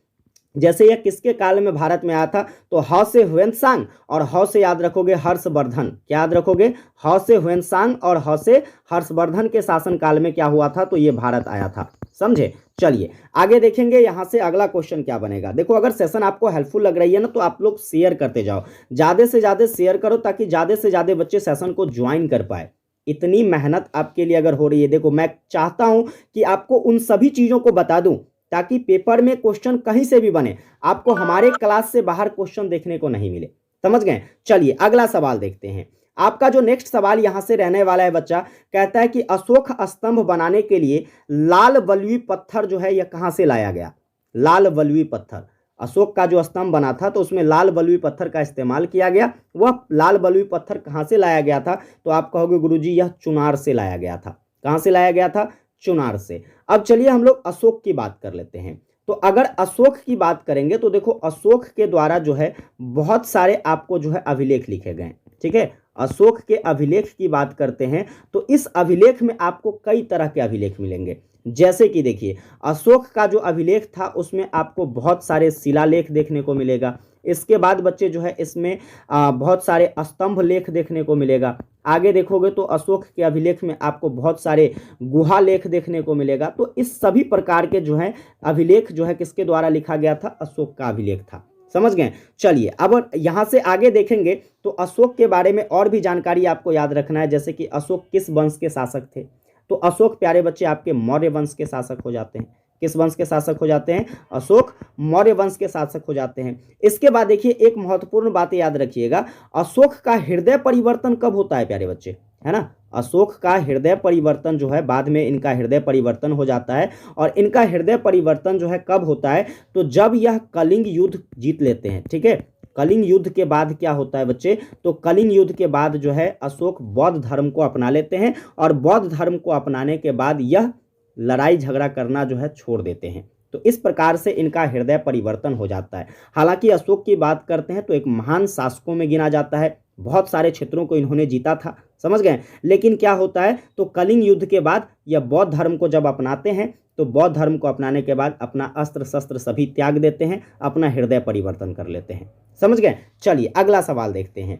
जैसे यह किसके काल में भारत में आया था, तो ह से ह्वेनसांग और ह से याद रखोगे हर्षवर्धन। क्या याद रखोगे, ह से ह्वेनसांग और ह से हर्षवर्धन के शासन काल में क्या हुआ था, तो ये भारत आया था। समझे। चलिए आगे देखेंगे। यहाँ से अगला क्वेश्चन क्या बनेगा। देखो अगर सेशन आपको हेल्पफुल लग रही है ना तो आप लोग शेयर करते जाओ, ज़्यादा से ज़्यादा शेयर करो ताकि ज़्यादा से ज़्यादा बच्चे सेशन को ज्वाइन कर पाए। इतनी मेहनत आपके लिए अगर हो रही है, देखो मैं चाहता हूँ कि आपको उन सभी चीज़ों को बता दूँ ताकि पेपर में क्वेश्चन कहीं से भी बने आपको हमारे क्लास से बाहर क्वेश्चन देखने को नहीं मिले। समझ गए। चलिए अगला सवाल देखते हैं। आपका जो नेक्स्ट सवाल यहां से रहने वाला है बच्चा, कहता है कि अशोक स्तंभ बनाने के लिए लाल बलुई पत्थर जो है यह कहां से लाया गया। लाल बलुई पत्थर, अशोक का जो स्तंभ बना था तो उसमें लाल बलुई पत्थर का इस्तेमाल किया गया। वह लाल बलुई पत्थर कहां से लाया गया था, तो आप कहोगे गुरुजी यह चुनार से लाया गया था। कहां से लाया गया था, चुनार से। अब चलिए हम लोग अशोक की बात कर लेते हैं। तो अगर अशोक की बात करेंगे तो देखो अशोक के द्वारा जो है बहुत सारे आपको जो है अभिलेख लिखे गए, ठीक है। अशोक के अभिलेख की बात करते हैं तो इस अभिलेख में आपको कई तरह के अभिलेख मिलेंगे। जैसे कि देखिए अशोक का जो अभिलेख था उसमें आपको बहुत सारे शिलालेख देखने को मिलेगा। इसके बाद बच्चे जो है इसमें बहुत सारे स्तंभ लेख देखने को मिलेगा। आगे देखोगे तो अशोक के अभिलेख में आपको बहुत सारे गुहा लेख देखने को मिलेगा। तो इस सभी प्रकार के जो है अभिलेख जो है किसके द्वारा लिखा गया था, अशोक का अभिलेख था। समझ गए। चलिए अब यहां से आगे देखेंगे तो अशोक के बारे में और भी जानकारी आपको याद रखना है। जैसे कि अशोक किस वंश के शासक थे, तो अशोक प्यारे बच्चे आपके मौर्य वंश के शासक हो जाते हैं। किस वंश के शासक हो जाते हैं, अशोक मौर्य वंश के शासक हो जाते हैं। इसके बाद देखिए एक महत्वपूर्ण बात याद रखिएगा, अशोक का हृदय परिवर्तन कब होता है प्यारे बच्चे, है ना। अशोक का हृदय परिवर्तन जो है बाद में इनका हृदय परिवर्तन हो जाता है। और इनका हृदय परिवर्तन जो है कब होता है, तो जब यह कलिंग युद्ध जीत लेते हैं, ठीक है। कलिंग युद्ध के बाद क्या होता है बच्चे, तो कलिंग युद्ध के बाद जो है अशोक बौद्ध धर्म को अपना लेते हैं। और बौद्ध धर्म को अपनाने के बाद यह लड़ाई झगड़ा करना जो है छोड़ देते हैं। तो इस प्रकार से इनका हृदय परिवर्तन हो जाता है। हालांकि अशोक की बात करते हैं तो एक महान शासकों में गिना जाता है, बहुत सारे क्षेत्रों को इन्होंने जीता था, समझ गए। लेकिन क्या होता है, तो कलिंग युद्ध के बाद यह बौद्ध धर्म को जब अपनाते हैं तो बौद्ध धर्म को अपनाने के बाद अपना अस्त्र शस्त्र सभी त्याग देते हैं, अपना हृदय परिवर्तन कर लेते हैं। समझ गए। चलिए अगला सवाल देखते हैं।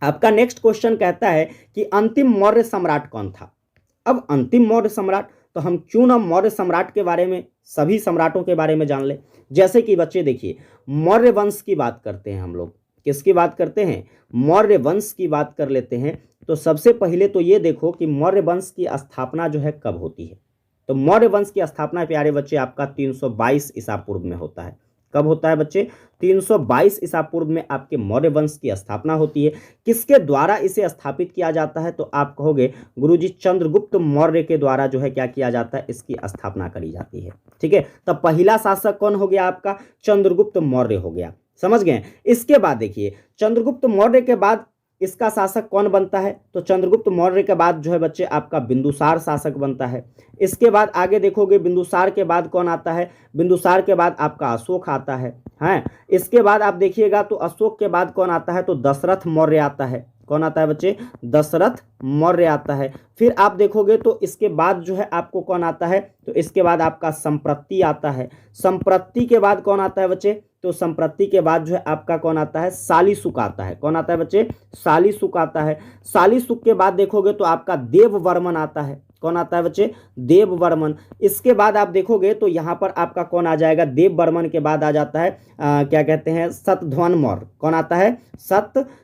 आपका नेक्स्ट क्वेश्चन कहता है कि अंतिम मौर्य सम्राट कौन था। अब अंतिम मौर्य सम्राट, तो हम क्यों ना मौर्य सम्राट के बारे में, सभी सम्राटों के बारे में जान ले। जैसे कि बच्चे देखिए मौर्य वंश की बात करते हैं हम लोग, किसकी बात करते हैं, मौर्य वंश की बात कर लेते हैं। तो सबसे पहले तो ये देखो कि मौर्य वंश की स्थापना जो है कब होती है। तो मौर्य वंश की स्थापना प्यारे बच्चे आपका 322 ईसा पूर्व में होता है। कब होता है बच्चे, 322 ईसा पूर्व में आपके मौर्य वंश की स्थापना होती है। किसके द्वारा इसे स्थापित किया जाता है, तो आप कहोगे गुरुजी चंद्रगुप्त मौर्य के द्वारा जो है क्या किया जाता है, इसकी स्थापना करी जाती है। ठीक है, तब पहला शासक कौन हो गया आपका, चंद्रगुप्त मौर्य हो गया। समझ गए। इसके बाद देखिए चंद्रगुप्त मौर्य के बाद इसका शासक कौन बनता है, तो चंद्रगुप्त मौर्य के बाद जो है बच्चे आपका बिंदुसार शासक बनता है। इसके बाद आगे देखोगे बिंदुसार के बाद कौन आता है, बिंदुसार के बाद आपका अशोक आता है। हैं, इसके बाद आप देखिएगा तो अशोक के बाद कौन आता है, तो दशरथ मौर्य आता है। कौन आता है बच्चे, दशरथ मौर्य आता है। फिर आप देखोगे तो इसके बाद जो है आपको कौन आता है, तो इसके बाद आपका संप्रति आता है। संप्रति के बाद कौन आता है बच्चे, तो संप्रति के बाद जो है आपका कौन आता है, सालिसुक आता है। कौन आता है बच्चे, सालिसुक आता है। सालिसुक के बाद देखोगे तो आपका देववर्मन आता है। कौन आता है बच्चे, देववर्मन। इसके बाद आप देखोगे तो यहाँ पर आपका कौन आ जाएगा, देववर्मन के बाद आ जाता है क्या कहते हैं, सतधवन मौर्य। कौन आता है,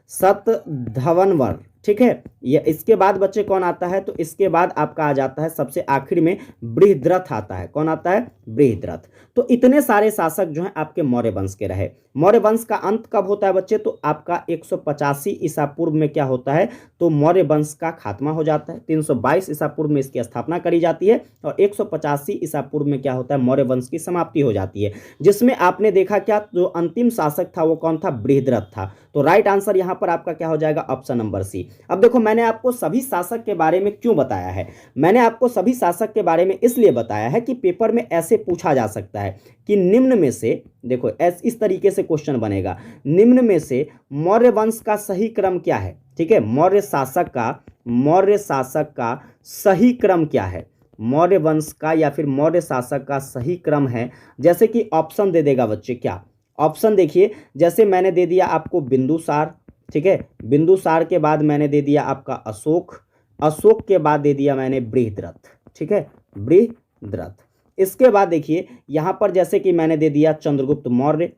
सतधवन मौर्य। ठीक है, ये इसके बाद बच्चे कौन आता है, तो इसके बाद आपका आ जाता है सबसे आखिर में बृहद्रथ आता है। कौन आता है, बृहद्रथ। तो इतने सारे शासक जो हैं आपके मौर्य वंश के रहे। मौर्य वंश का अंत कब होता है बच्चे, तो आपका 185 ईसा पूर्व में क्या होता है, तो मौर्य वंश का खात्मा हो जाता है। 322 ईसा पूर्व में इसकी स्थापना करी जाती है और 185 ईसा पूर्व में क्या होता है, मौर्य वंश की समाप्ति हो जाती है। जिसमें आपने देखा क्या, जो अंतिम शासक था वो कौन था, बृहद्रथ था। तो राइट आंसर यहां पर आपका क्या हो जाएगा, ऑप्शन नंबर सी। अब देखो मैंने आपको सभी शासक के बारे में क्यों बताया है, मैंने आपको सभी शासक के बारे में इसलिए बताया है कि पेपर में ऐसे पूछा जा सकता है कि निम्न में से, देखो इस तरीके से क्वेश्चन बनेगा, निम्न में से मौर्य वंश का सही क्रम क्या है। ठीक है, मौर्य शासक का सही क्रम क्या है, मौर्य वंश का या फिर मौर्य शासक का सही क्रम है। जैसे कि ऑप्शन दे देगा बच्चे, क्या ऑप्शन देखिए, जैसे मैंने दे दिया आपको बिंदुसार। ठीक है, बिंदुसार के बाद मैंने दे दिया आपका अशोक, अशोक के बाद दे दिया मैंने बृहद्रथ। ठीक है, बृहद्रथ। इसके बाद देखिए यहां पर जैसे कि मैंने दे दिया चंद्रगुप्त मौर्य,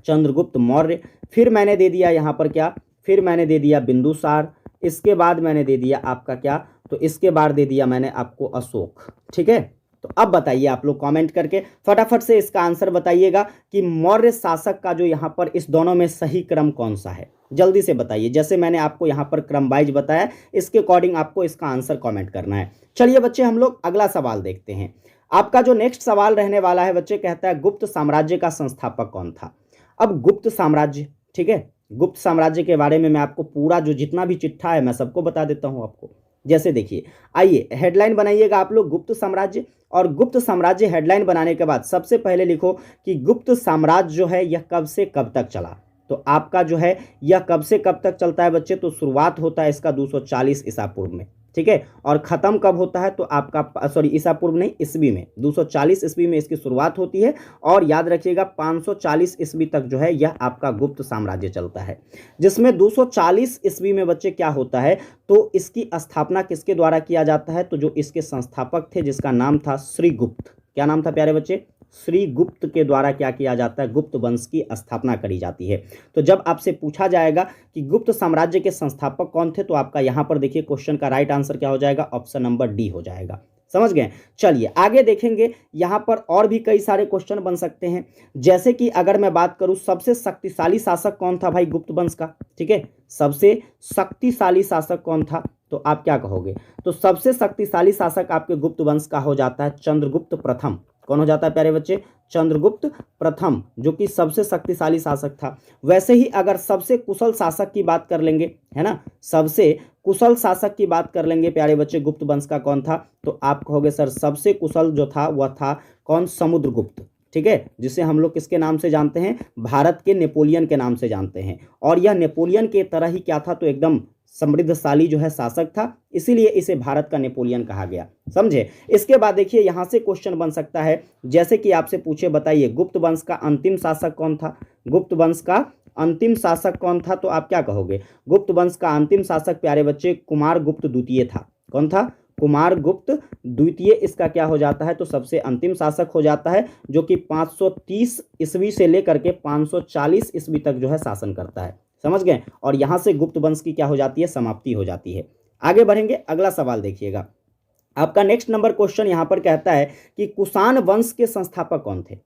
चंद्रगुप्त मौर्य। फिर मैंने दे दिया यहां पर क्या, फिर मैंने दे दिया बिंदुसार। इसके बाद मैंने दे दिया आपका क्या, तो इसके बाद दे दिया मैंने आपको अशोक। ठीक है, तो अब बताइए आप लोग कमेंट करके फटाफट से इसका आंसर बताइएगा कि मौर्य शासक का जो यहाँ पर इस दोनों में सही क्रम कौन सा है, जल्दी से बताइए। जैसे मैंने आपको यहाँ पर क्रम वाइज बताया, इसके अकॉर्डिंग आपको इसका आंसर कमेंट करना है। चलिए बच्चे, हम लोग अगला सवाल देखते हैं। आपका जो नेक्स्ट सवाल रहने वाला है बच्चे, कहता है गुप्त साम्राज्य का संस्थापक कौन था। अब गुप्त साम्राज्य, ठीक है, गुप्त साम्राज्य के बारे में मैं आपको पूरा जो जितना भी चिट्ठा है मैं सबको बता देता हूं आपको। जैसे देखिए, आइए हेडलाइन बनाइएगा आप लोग गुप्त साम्राज्य, और गुप्त साम्राज्य हेडलाइन बनाने के बाद सबसे पहले लिखो कि गुप्त साम्राज्य जो है यह कब से कब तक चला। तो आपका जो है यह कब से कब तक चलता है बच्चे, तो शुरुआत होता है इसका 240 ईसा पूर्व में, ठीक है, और ख़त्म कब होता है तो आपका ईसा पूर्व नहीं, ईस्वी में 240 ईस्वी में इसकी शुरुआत होती है, और याद रखिएगा 540 ईस्वी तक जो है यह आपका गुप्त साम्राज्य चलता है, जिसमें 240 ईस्वी में बच्चे क्या होता है तो इसकी स्थापना किसके द्वारा किया जाता है, तो जो इसके संस्थापक थे जिसका नाम था श्रीगुप्त। क्या नाम था प्यारे बच्चे, श्रीगुप्त के द्वारा क्या किया जाता है, गुप्त वंश की स्थापना करी जाती है। तो जब आपसे पूछा जाएगा कि गुप्त साम्राज्य के संस्थापक कौन थे, तो आपका यहां पर देखिए क्वेश्चन का राइट आंसर क्या हो जाएगा, ऑप्शन नंबर डी हो जाएगा। समझ गए। चलिए आगे देखेंगे, यहां पर और भी कई सारे क्वेश्चन बन सकते हैं। जैसे कि अगर मैं बात करूं सबसे शक्तिशाली शासक कौन था भाई गुप्त वंश का, ठीक है, सबसे शक्तिशाली शासक कौन था, तो आप क्या कहोगे, तो सबसे शक्तिशाली शासक आपके गुप्त वंश का हो जाता है चंद्रगुप्त प्रथम। कौन हो जाता है प्यारे बच्चे, चंद्रगुप्त प्रथम, जो कि सबसे शक्तिशाली शासक था। वैसे ही अगर सबसे कुशल शासक की बात कर लेंगे, है ना, सबसे कुशल शासक की बात कर लेंगे प्यारे बच्चे गुप्त वंश का कौन था, तो आप कहोगे सर सबसे कुशल जो था वह था कौन, समुद्रगुप्त, ठीक है, जिसे हम लोग किसके नाम से जानते हैं, भारत के नेपोलियन के नाम से जानते हैं। और यह नेपोलियन के तरह ही क्या था, तो एकदम समृद्धशाली जो है शासक था, इसीलिए इसे भारत का नेपोलियन कहा गया। समझे। इसके बाद देखिए यहां से क्वेश्चन बन सकता है, जैसे कि आपसे पूछे बताइए गुप्त वंश का अंतिम शासक कौन था, गुप्त वंश का अंतिम शासक कौन था, तो आप क्या कहोगे, गुप्त वंश का अंतिम शासक प्यारे बच्चे कुमार गुप्त द्वितीय था। कौन था, कुमार गुप्त द्वितीय इसका क्या हो जाता है, तो सबसे अंतिम शासक हो जाता है, जो कि 530 ईस्वी से लेकर के 540 ईस्वी तक जो है शासन करता है। समझ गए। और यहां से गुप्त वंश की क्या हो जाती है, समाप्ति हो जाती है। आगे बढ़ेंगे, अगला सवाल देखिएगा। आपका नेक्स्ट नंबर क्वेश्चन यहां पर कहता है कि कुषाण वंश के संस्थापक कौन थे।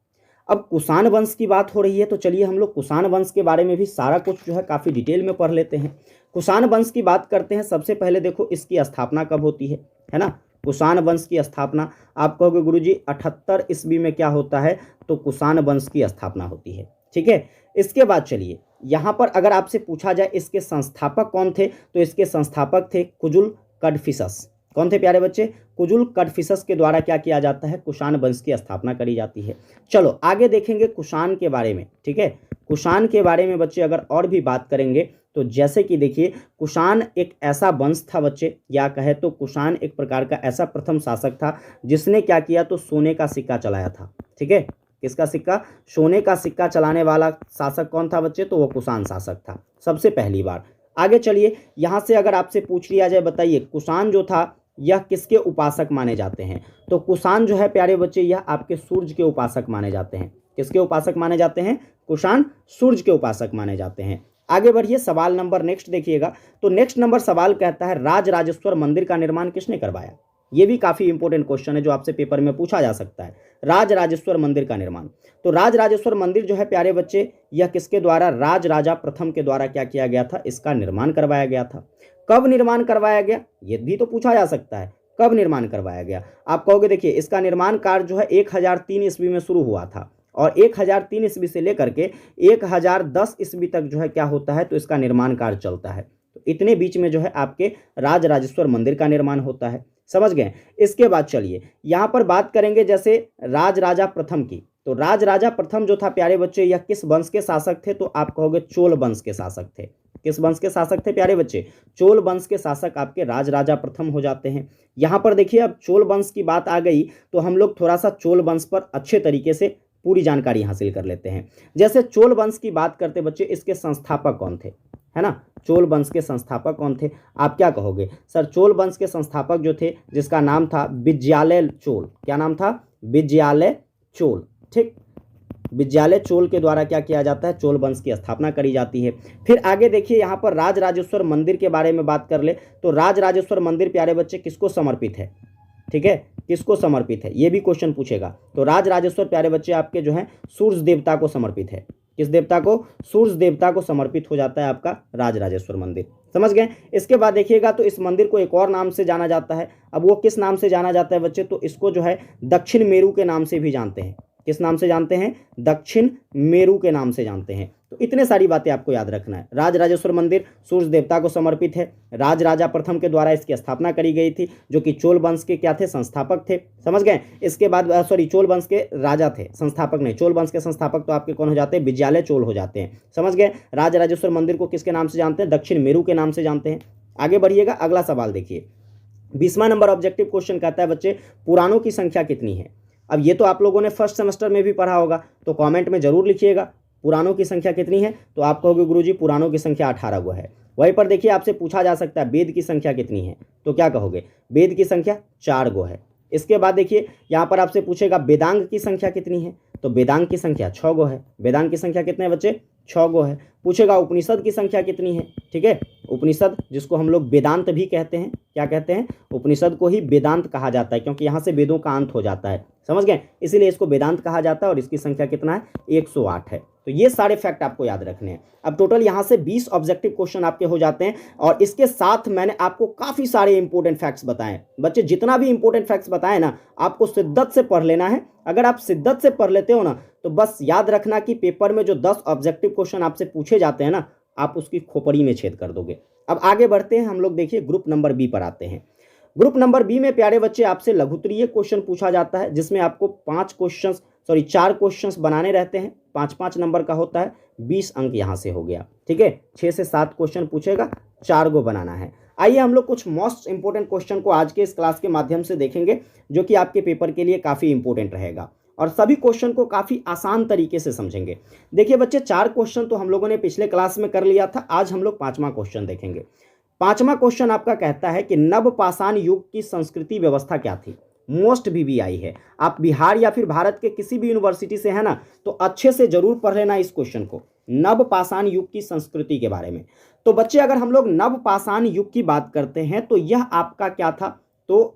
अब कुषाण वंश की बात हो रही है, तो चलिए हम लोग कुषाण वंश के बारे में भी सारा कुछ जो है काफी डिटेल में पढ़ लेते हैं। कुषाण वंश की बात करते हैं। सबसे पहले देखो इसकी स्थापना कब होती है ना, कुषाण वंश की स्थापना आप कहोगे गुरुजी 78 ईस्वी में क्या होता है, तो कुषाण वंश की स्थापना होती है। ठीक है। इसके बाद चलिए यहाँ पर अगर आपसे पूछा जाए इसके संस्थापक कौन थे, तो इसके संस्थापक थे कुजुल कड़फिसस। कौन थे प्यारे बच्चे, कुजुल कड़फिसस के द्वारा क्या किया जाता है, कुषाण वंश की स्थापना करी जाती है। चलो आगे देखेंगे कुषाण के बारे में। ठीक है, कुषाण के बारे में बच्चे अगर और भी बात करेंगे तो जैसे कि देखिए कुषाण एक ऐसा वंश था बच्चे, या कहे तो कुषाण एक प्रकार का ऐसा प्रथम शासक था जिसने क्या किया, तो सोने का सिक्का चलाया था। ठीक है, किसका सिक्का, सोने का सिक्का चलाने वाला शासक कौन था बच्चे, तो वो कुषाण शासक था सबसे पहली बार। आगे चलिए यहाँ से अगर आपसे पूछ लिया जाए बताइए कुषाण जो था यह किसके उपासक माने जाते हैं, तो कुषाण जो है प्यारे बच्चे यह आपके सूर्य के उपासक माने जाते हैं। किसके उपासक माने जाते हैं, कुषाण सूर्य के उपासक माने जाते हैं। आगे बढ़िए, सवाल नंबर नेक्स्ट देखिएगा। तो नेक्स्ट नंबर सवाल कहता है राजराजेश्वर मंदिर का निर्माण किसने करवाया। ये भी काफी इंपॉर्टेंट क्वेश्चन है जो आपसे पेपर में पूछा जा सकता है। राजराजेश्वर मंदिर का निर्माण, तो राजराजेश्वर मंदिर जो है प्यारे बच्चे यह किसके द्वारा, राजराजा प्रथम के द्वारा क्या किया गया था, इसका निर्माण करवाया गया था। कब निर्माण करवाया गया, ये भी तो पूछा जा सकता है, कब निर्माण करवाया गया। आप कहोगे देखिए इसका निर्माण कार्य जो है 1003 ईस्वी में शुरू हुआ था, और 1003 ईस्वी से लेकर के 1010 ईस्वी तक जो है क्या होता है, तो इसका निर्माण कार्य चलता है। तो इतने बीच में जो है आपके राजराजेश्वर मंदिर का निर्माण होता है। समझ गए। इसके बाद चलिए यहाँ पर बात करेंगे जैसे राजराजा प्रथम की, तो राजराजा प्रथम जो था प्यारे बच्चे यह किस वंश के शासक थे, तो आप कहोगे चोल वंश के शासक थे। किस वंश के शासक थे प्यारे बच्चे, चोल वंश के शासक आपके राजराजा प्रथम हो जाते हैं। यहाँ पर देखिए अब चोल वंश की बात आ गई तो हम लोग थोड़ा सा चोल वंश पर अच्छे तरीके से पूरी जानकारी हासिल कर लेते हैं। जैसे चोल वंश की बात करते बच्चे, इसके संस्थापक कौन थे, है ना, चोल वंश के संस्थापक कौन थे, आप क्या कहोगे सर, चोल वंश के संस्थापक जो थे जिसका नाम था विजयालय चोल। क्या नाम था, विजयालय चोल। ठीक, विजयालय चोल के द्वारा क्या किया जाता है, चोल वंश की स्थापना करी जाती है। फिर आगे देखिए यहाँ पर राजराजेश्वर मंदिर के बारे में बात कर ले, तो राजराजेश्वर मंदिर प्यारे बच्चे किसको समर्पित है, ठीक है, किसको समर्पित है, ये भी क्वेश्चन पूछेगा। तो राज राजेश्वर प्यारे बच्चे आपके जो है सूर्य देवता को समर्पित है। किस देवता को? सूर्य देवता को समर्पित हो जाता है आपका राज राजेश्वर मंदिर। समझ गए? इसके बाद देखिएगा तो इस मंदिर को एक और नाम से जाना जाता है। अब वो किस नाम से जाना जाता है बच्चे? तो इसको जो है दक्षिण मेरू के नाम से भी जानते हैं। किस नाम से जानते हैं? दक्षिण मेरू के नाम से जानते हैं। तो इतने सारी बातें आपको याद रखना है। राज राजेश्वर मंदिर सूर्य देवता को समर्पित है। राज राजा प्रथम के द्वारा इसकी स्थापना करी गई थी, जो कि चोल वंश के क्या थे? संस्थापक थे। समझ गए? इसके बाद चोल वंश के राजा थे, संस्थापक नहीं। चोल वंश के संस्थापक तो आपके कौन हो जाते हैं? विजयालय चोल हो जाते हैं। समझ गए? राज राजेश्वर मंदिर को किसके नाम से जानते हैं? दक्षिण मेरू के नाम से जानते हैं। आगे बढ़िएगा, अगला सवाल देखिए। 20वां नंबर ऑब्जेक्टिव क्वेश्चन कहता है बच्चे पुराणों की संख्या कितनी है? अब ये तो आप लोगों ने फर्स्ट सेमेस्टर में भी पढ़ा होगा, तो कमेंट में जरूर लिखिएगा पुराणों की संख्या कितनी है। तो आप कहोगे गुरुजी पुराणों की संख्या 18 गो है। वहीं पर देखिए आपसे पूछा जा सकता है वेद की संख्या कितनी है, तो क्या कहोगे? वेद की संख्या 4 गो है। इसके बाद देखिए यहाँ पर आपसे पूछेगा वेदांग की संख्या कितनी है, तो वेदांग की संख्या 6 गो है। वेदांग की संख्या कितने हैं बच्चे? 6 गो है। पूछेगा उपनिषद की संख्या कितनी है, ठीक है। उपनिषद जिसको हम लोग वेदांत भी कहते हैं, क्या कहते हैं? उपनिषद को ही वेदांत कहा जाता है, क्योंकि यहाँ से वेदों का अंत हो जाता है। समझ गए? इसीलिए इसको वेदांत कहा जाता है। और इसकी संख्या कितना है? 108 है। तो ये सारे फैक्ट आपको याद रखने हैं। अब टोटल यहाँ से 20 ऑब्जेक्टिव क्वेश्चन आपके हो जाते हैं। और इसके साथ मैंने आपको काफ़ी सारे इंपॉर्टेंट फैक्ट्स बताए बच्चे। जितना भी इंपॉर्टेंट फैक्ट्स बताए ना, आपको शिद्दत से पढ़ लेना है। अगर आप शिद्दत से पढ़ लेते हो ना, तो बस याद रखना कि पेपर में जो 10 ऑब्जेक्टिव क्वेश्चन आपसे पूछे जाते हैं ना, आप उसकी खोपड़ी में छेद कर दोगे। अब आगे बढ़ते हैं हम लोग। देखिए ग्रुप नंबर बी पर आते हैं। ग्रुप नंबर बी में प्यारे बच्चे आपसे लघुत्तरीय क्वेश्चन पूछा जाता है, जिसमें आपको 4 क्वेश्चंस बनाने रहते हैं। 5-5 नंबर का होता है। 20 अंक यहाँ से हो गया, ठीक है। 6 से 7 क्वेश्चन पूछेगा, 4 गो बनाना है। आइए हम लोग कुछ मोस्ट इंपोर्टेंट क्वेश्चन को आज के इस क्लास के माध्यम से देखेंगे, जो कि आपके पेपर के लिए काफ़ी इंपॉर्टेंट रहेगा। और सभी क्वेश्चन को काफ़ी आसान तरीके से समझेंगे। देखिए बच्चे 4 क्वेश्चन तो हम लोगों ने पिछले क्लास में कर लिया था। आज हम लोग 5वां क्वेश्चन देखेंगे। 5वां क्वेश्चन आपका कहता है कि नवपाषाण युग की संस्कृति व्यवस्था क्या थी? मोस्ट VBI है। आप बिहार या फिर भारत के किसी भी यूनिवर्सिटी से है ना, तो अच्छे से जरूर पढ़ लेना इस क्वेश्चन को, नवपाषाण युग की संस्कृति के बारे में। तो बच्चे अगर हम लोग नवपाषाण युग की बात करते हैं, तो यह आपका क्या था? तो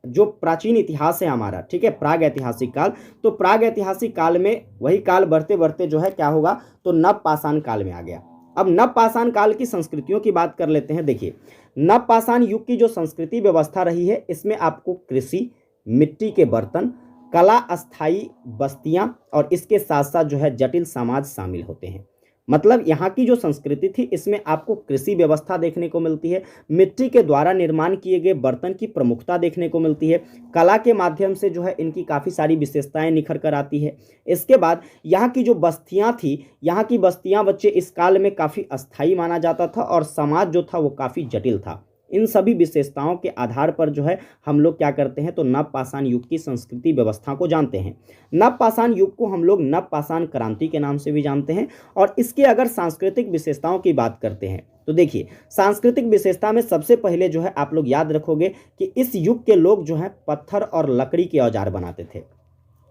जो प्राचीन इतिहास है हमारा, ठीक है, प्राग ऐतिहासिक काल। तो प्राग ऐतिहासिक काल में वही काल बढ़ते बढ़ते जो है क्या होगा? तो नवपाषाण काल में आ गया। अब नवपाषाण काल की संस्कृतियों की बात कर लेते हैं। देखिए नवपाषाण युग की जो संस्कृति व्यवस्था रही है, इसमें आपको कृषि, मिट्टी के बर्तन, कला, अस्थाई बस्तियां और इसके साथ साथ जो है जटिल समाज शामिल होते हैं। मतलब यहाँ की जो संस्कृति थी, इसमें आपको कृषि व्यवस्था देखने को मिलती है, मिट्टी के द्वारा निर्माण किए गए बर्तन की प्रमुखता देखने को मिलती है, कला के माध्यम से जो है इनकी काफ़ी सारी विशेषताएं निखर कर आती है। इसके बाद यहाँ की जो बस्तियाँ थी, यहाँ की बस्तियाँ बच्चे इस काल में काफ़ी अस्थायी माना जाता था और समाज जो था वो काफ़ी जटिल था। इन सभी विशेषताओं के आधार पर जो है हम लोग क्या करते हैं? तो नवपाषाण युग की संस्कृति व्यवस्था को जानते हैं। नवपाषाण युग को हम लोग नवपाषाण क्रांति के नाम से भी जानते हैं। और इसके अगर सांस्कृतिक विशेषताओं की बात करते हैं, तो देखिए सांस्कृतिक विशेषता में सबसे पहले जो है आप लोग याद रखोगे कि इस युग के लोग जो है पत्थर और लकड़ी के औजार बनाते थे।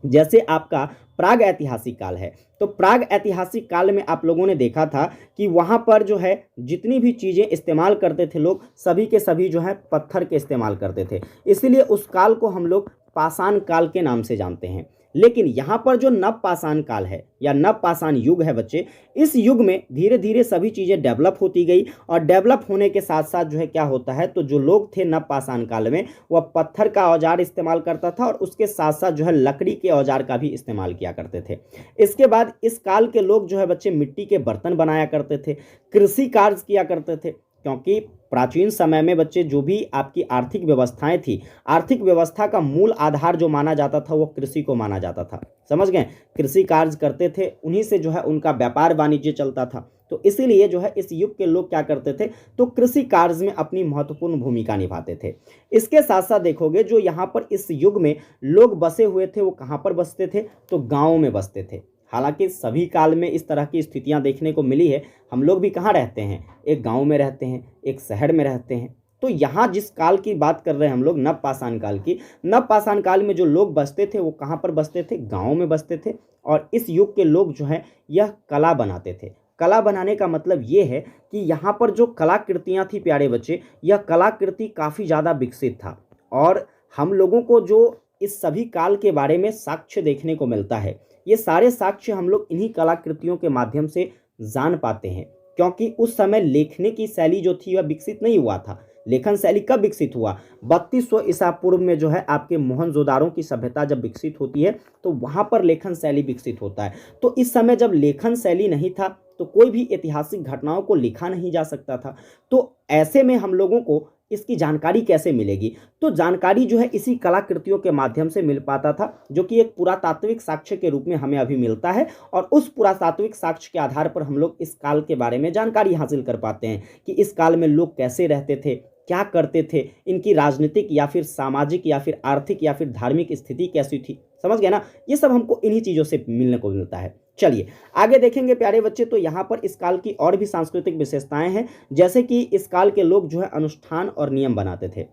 जैसे आपका प्राग ऐतिहासिक काल है, तो प्राग ऐतिहासिक काल में आप लोगों ने देखा था कि वहाँ पर जो है जितनी भी चीज़ें इस्तेमाल करते थे लोग, सभी के सभी जो है पत्थर के इस्तेमाल करते थे। इसीलिए उस काल को हम लोग पाषाण काल के नाम से जानते हैं। लेकिन यहाँ पर जो नवपाषाण काल है या नवपाषाण युग है बच्चे, इस युग में धीरे धीरे सभी चीज़ें डेवलप होती गई। और डेवलप होने के साथ साथ जो है क्या होता है? तो जो लोग थे नवपाषाण काल में, वह पत्थर का औजार इस्तेमाल करता था और उसके साथ साथ जो है लकड़ी के औजार का भी इस्तेमाल किया करते थे। इसके बाद इस काल के लोग जो है बच्चे मिट्टी के बर्तन बनाया करते थे, कृषि कार्य किया करते थे, क्योंकि प्राचीन समय में बच्चे जो भी आपकी आर्थिक व्यवस्थाएं थी, आर्थिक व्यवस्था का मूल आधार जो माना जाता था वो कृषि को माना जाता था। समझ गए? कृषि कार्य करते थे, उन्हीं से जो है उनका व्यापार वाणिज्य चलता था। तो इसीलिए जो है इस युग के लोग क्या करते थे? तो कृषि कार्य में अपनी महत्वपूर्ण भूमिका निभाते थे। इसके साथ साथ देखोगे जो यहाँ पर इस युग में लोग बसे हुए थे, वो कहाँ पर बसते थे? तो गाँव में बसते थे। हालांकि सभी काल में इस तरह की स्थितियां देखने को मिली है। हम लोग भी कहाँ रहते हैं? एक गांव में रहते हैं, एक शहर में रहते हैं। तो यहाँ जिस काल की बात कर रहे हैं हम लोग, नवपाषाण काल की, नवपाषाण काल में जो लोग बसते थे वो कहाँ पर बसते थे? गाँव में बसते थे। और इस युग के लोग जो हैं यह कला बनाते थे। कला बनाने का मतलब ये है कि यहाँ पर जो कलाकृतियाँ थी प्यारे बच्चे, यह कलाकृति काफ़ी ज़्यादा विकसित था। और हम लोगों को जो इस सभी काल के बारे में साक्ष्य देखने को मिलता है, ये सारे साक्ष्य हम लोग इन्हीं कलाकृतियों के माध्यम से जान पाते हैं, क्योंकि उस समय लेखने की शैली जो थी वह विकसित नहीं हुआ था। लेखन शैली कब विकसित हुआ? 3200 ईसा पूर्व में जो है आपके मोहनजोदाड़ो की सभ्यता जब विकसित होती है तो वहां पर लेखन शैली विकसित होता है। तो इस समय जब लेखन शैली नहीं था तो कोई भी ऐतिहासिक घटनाओं को लिखा नहीं जा सकता था। तो ऐसे में हम लोगों को इसकी जानकारी कैसे मिलेगी? तो जानकारी जो है इसी कलाकृतियों के माध्यम से मिल पाता था, जो कि एक पुरातात्विक साक्ष्य के रूप में हमें अभी मिलता है। और उस पुरातात्विक साक्ष्य के आधार पर हम लोग इस काल के बारे में जानकारी हासिल कर पाते हैं कि इस काल में लोग कैसे रहते थे, क्या करते थे, इनकी राजनीतिक या फिर सामाजिक या फिर आर्थिक या फिर धार्मिक स्थिति कैसी थी। समझ गए ना? ये सब हमको इन्हीं चीज़ों से मिलने को मिलता है। चलिए आगे देखेंगे प्यारे बच्चे। तो यहाँ पर इस काल की और भी सांस्कृतिक विशेषताएं हैं, जैसे कि इस काल के लोग जो है अनुष्ठान और नियम बनाते थे।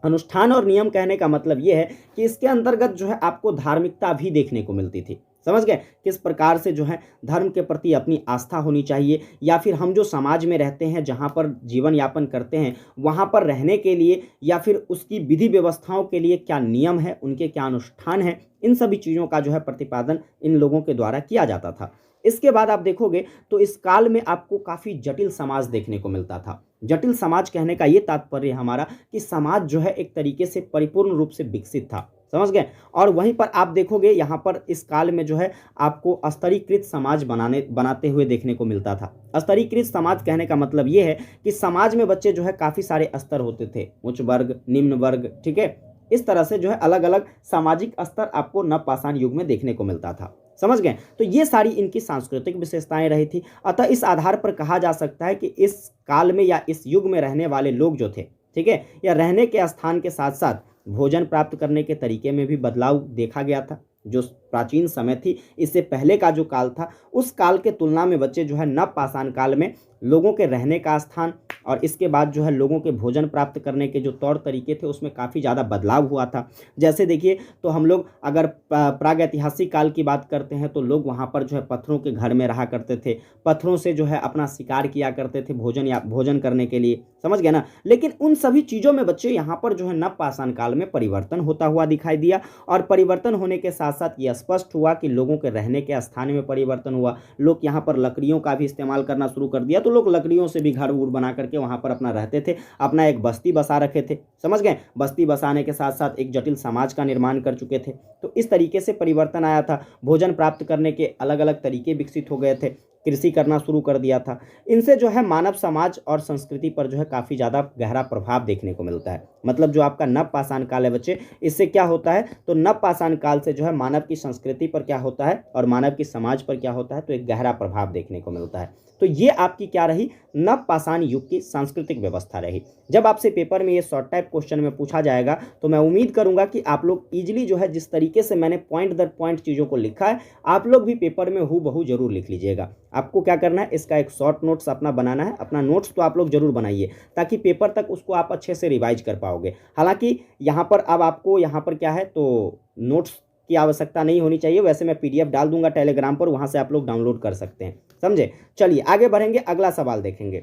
अनुष्ठान और नियम कहने का मतलब ये है कि इसके अंतर्गत जो है आपको धार्मिकता भी देखने को मिलती थी। समझ गए? किस प्रकार से जो है धर्म के प्रति अपनी आस्था होनी चाहिए, या फिर हम जो समाज में रहते हैं, जहाँ पर जीवन यापन करते हैं, वहाँ पर रहने के लिए या फिर उसकी विधि व्यवस्थाओं के लिए क्या नियम है, उनके क्या अनुष्ठान है, इन सभी चीज़ों का जो है प्रतिपादन इन लोगों के द्वारा किया जाता था। इसके बाद आप देखोगे तो इस काल में आपको काफ़ी जटिल समाज देखने को मिलता था। जटिल समाज कहने का ये तात्पर्य हमारा कि समाज जो है एक तरीके से परिपूर्ण रूप से विकसित था। समझ गए? और वहीं पर आप देखोगे यहाँ पर इस काल में जो है आपको स्तरीकृत समाज बनाते हुए देखने को मिलता था। स्तरीकृत समाज कहने का मतलब ये है कि समाज में बच्चे जो है काफ़ी सारे स्तर होते थे, उच्च वर्ग, निम्न वर्ग, ठीक है। इस तरह से जो है अलग अलग सामाजिक स्तर आपको नवपाषाण युग में देखने को मिलता था। समझ गए? तो ये सारी इनकी सांस्कृतिक विशेषताएं रही थी। अतः इस आधार पर कहा जा सकता है कि इस काल में या इस युग में रहने वाले लोग जो थे, ठीक है, या रहने के स्थान के साथ साथ भोजन प्राप्त करने के तरीके में भी बदलाव देखा गया था। जो प्राचीन समय थी, इससे पहले का जो काल था, उस काल के तुलना में बच्चे जो है नवपाषाण काल में लोगों के रहने का स्थान और इसके बाद जो है लोगों के भोजन प्राप्त करने के जो तौर तरीके थे उसमें काफ़ी ज़्यादा बदलाव हुआ था। जैसे देखिए, तो हम लोग अगर प्रागैतिहासिक काल की बात करते हैं तो लोग वहाँ पर जो है पत्थरों के घर में रहा करते थे, पत्थरों से जो है अपना शिकार किया करते थे भोजन करने के लिए। समझ गए ना? लेकिन उन सभी चीज़ों में बच्चे यहाँ पर जो है नवपाषाण काल में परिवर्तन होता हुआ दिखाई दिया। और परिवर्तन होने के साथ साथ ये स्पष्ट हुआ कि लोगों के रहने के स्थान में परिवर्तन हुआ। लोग यहाँ पर लकड़ियों का भी इस्तेमाल करना शुरू कर दिया, तो लोग लकड़ियों से भी घर उर बना करके वहाँ पर अपना रहते थे, अपना एक बस्ती बसा रखे थे। समझ गए? बस्ती बसाने के साथ साथ एक जटिल समाज का निर्माण कर चुके थे। तो इस तरीके से परिवर्तन आया था। भोजन प्राप्त करने के अलग अलग तरीके विकसित हो गए थे, कृषि करना शुरू कर दिया था। इनसे जो है मानव समाज और संस्कृति पर जो है काफ़ी ज़्यादा गहरा प्रभाव देखने को मिलता है। मतलब जो आपका नवपाषाण काल है बच्चे, इससे क्या होता है, तो नवपाषाण काल से जो है मानव की संस्कृति पर क्या होता है और मानव की समाज पर क्या होता है, तो एक गहरा प्रभाव देखने को मिलता है। तो ये आपकी क्या रही, नवपाषाण युग की सांस्कृतिक व्यवस्था रही। जब आपसे पेपर में ये शॉर्ट टाइप क्वेश्चन में पूछा जाएगा तो मैं उम्मीद करूंगा कि आप लोग इजीली जो है, जिस तरीके से मैंने पॉइंट दर पॉइंट चीज़ों को लिखा है, आप लोग भी पेपर में हूबहू जरूर लिख लीजिएगा। आपको क्या करना है, इसका एक शॉर्ट नोट्स अपना बनाना है। अपना नोट्स तो आप लोग जरूर बनाइए ताकि पेपर तक उसको आप अच्छे से रिवाइज कर पाओगे। हालांकि यहाँ पर अब आपको यहाँ पर क्या है, तो नोट्स की आवश्यकता नहीं होनी चाहिए। वैसे मैं पीडीएफ डाल दूंगा टेलीग्राम पर, वहाँ से आप लोग डाउनलोड कर सकते हैं। समझे? चलिए आगे बढ़ेंगे, अगला सवाल देखेंगे।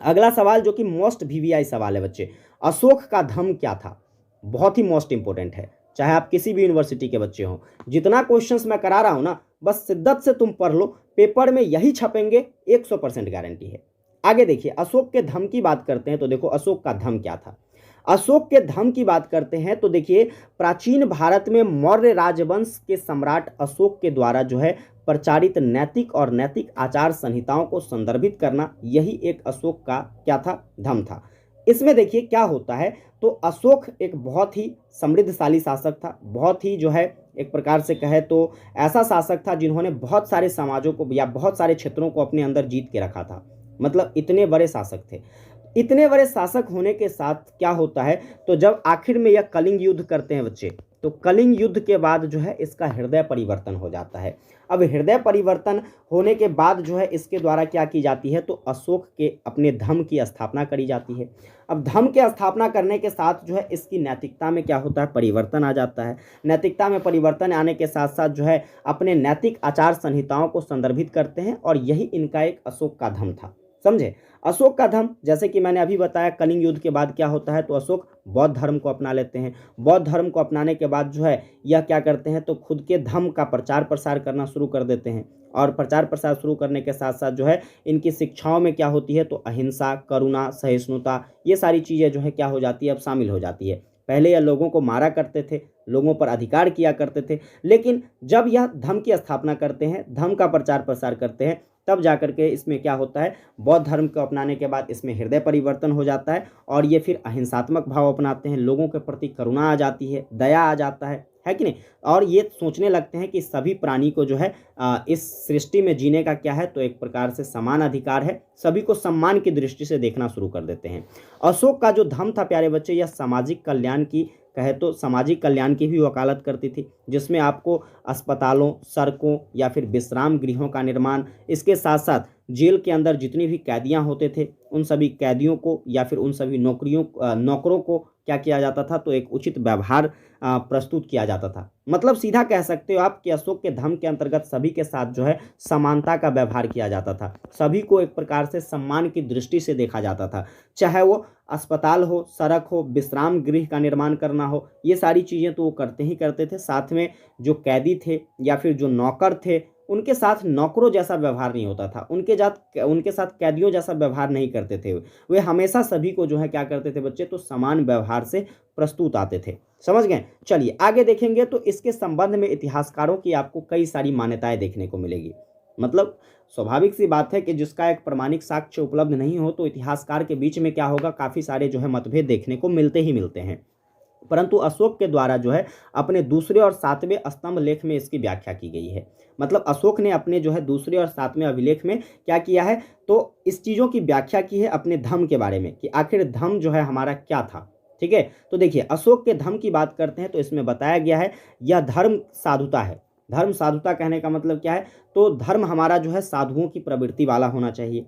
अगला सवाल जो कि मोस्ट वीवीआई सवाल है बच्चे, अशोक का धम्म क्या था? बहुत ही मोस्ट इंपॉर्टेंट है। चाहे आप किसी भी यूनिवर्सिटी के बच्चे हों, जितना क्वेश्चंस मैं करा रहा हूं ना, बस शिद्दत से तुम पढ़ लो, पेपर में यही छपेंगे, 100% गारंटी है। आगे देखिए, अशोक के धम्म की बात करते हैं तो देखो अशोक का धम्म क्या था। अशोक के धम्म की बात करते हैं तो देखिए, प्राचीन भारत में मौर्य राजवंश के सम्राट अशोक के द्वारा जो है प्रचारित नैतिक और नैतिक आचार संहिताओं को संदर्भित करना, यही एक अशोक का क्या था, धम्म था। इसमें देखिए क्या होता है, तो अशोक एक बहुत ही समृद्धशाली शासक था, बहुत ही जो है एक प्रकार से कहे तो ऐसा शासक था जिन्होंने बहुत सारे समाजों को या बहुत सारे क्षेत्रों को अपने अंदर जीत के रखा था। मतलब इतने बड़े शासक थे। इतने बड़े शासक होने के साथ क्या होता है, तो जब आखिर में यह कलिंग युद्ध करते हैं बच्चे, तो कलिंग युद्ध के बाद जो है इसका हृदय परिवर्तन हो जाता है। अब हृदय परिवर्तन होने के बाद जो है इसके द्वारा क्या की जाती है, तो अशोक के अपने धम्म की स्थापना करी जाती है। अब धम्म की स्थापना करने के साथ जो है इसकी नैतिकता में क्या होता है, परिवर्तन आ जाता है। नैतिकता में परिवर्तन आने के साथ साथ जो है अपने नैतिक आचार संहिताओं को संदर्भित करते हैं, और यही इनका एक अशोक का धम्म था। समझे। अशोक का धर्म, जैसे कि मैंने अभी बताया, कलिंग युद्ध के बाद क्या होता है, तो अशोक बौद्ध धर्म को अपना लेते हैं। बौद्ध धर्म को अपनाने के बाद जो है यह क्या करते हैं, तो खुद के धर्म का प्रचार प्रसार करना शुरू कर देते हैं। और प्रचार प्रसार शुरू करने के साथ साथ जो है इनकी शिक्षाओं में क्या होती है, तो अहिंसा, करुणा, सहिष्णुता, ये सारी चीज़ें जो है क्या हो जाती है, अब शामिल हो जाती है। पहले यह लोगों को मारा करते थे, लोगों पर अधिकार किया करते थे, लेकिन जब यह धर्म की स्थापना करते हैं, धर्म का प्रचार प्रसार करते हैं, तब जाकर के इसमें क्या होता है, बौद्ध धर्म को अपनाने के बाद इसमें हृदय परिवर्तन हो जाता है और ये फिर अहिंसात्मक भाव अपनाते हैं, लोगों के प्रति करुणा आ जाती है, दया आ जाता है कि नहीं। और ये सोचने लगते हैं कि सभी प्राणी को जो है इस सृष्टि में जीने का क्या है, तो एक प्रकार से समान अधिकार है, सभी को सम्मान की दृष्टि से देखना शुरू कर देते हैं। अशोक का जो धर्म था प्यारे बच्चे, यह सामाजिक कल्याण की कहे तो सामाजिक कल्याण की भी वकालत करती थी, जिसमें आपको अस्पतालों, सड़कों या फिर विश्राम गृहों का निर्माण, इसके साथ साथ जेल के अंदर जितनी भी कैदियां होते थे उन सभी कैदियों को या फिर उन सभी नौकरों को क्या किया जाता था, तो एक उचित व्यवहार प्रस्तुत किया जाता था। मतलब सीधा कह सकते हो आप कि अशोक के धर्म के अंतर्गत सभी के साथ जो है समानता का व्यवहार किया जाता था, सभी को एक प्रकार से सम्मान की दृष्टि से देखा जाता था। चाहे वो अस्पताल हो, सड़क हो, विश्राम गृह का निर्माण करना हो, ये सारी चीज़ें तो वो करते ही करते थे। साथ में जो कैदी थे या फिर जो नौकर थे, उनके साथ नौकरों जैसा व्यवहार नहीं होता था, उनके साथ कैदियों जैसा व्यवहार नहीं करते थे। वे हमेशा सभी को जो है क्या करते थे बच्चे, तो समान व्यवहार से प्रस्तुत आते थे। समझ गए। चलिए आगे देखेंगे तो इसके संबंध में इतिहासकारों की आपको कई सारी मान्यताएं देखने को मिलेगी। मतलब स्वाभाविक सी बात है कि जिसका एक प्रमाणिक साक्ष्य उपलब्ध नहीं हो तो इतिहासकार के बीच में क्या होगा, काफ़ी सारे जो है मतभेद देखने को मिलते ही मिलते हैं। परंतु अशोक के द्वारा जो है अपने दूसरे और सातवें स्तंभ लेख में इसकी व्याख्या की गई है। मतलब अशोक ने अपने जो है दूसरे और सातवें अभिलेख में क्या किया है, तो इस चीज़ों की व्याख्या की है अपने धर्म के बारे में कि आखिर धर्म जो है हमारा क्या था। ठीक है, तो देखिए अशोक के धर्म की बात करते हैं तो इसमें बताया गया है यह धर्म साधुता है। धर्म साधुता कहने का मतलब क्या है, तो धर्म हमारा जो है साधुओं की प्रवृत्ति वाला होना चाहिए।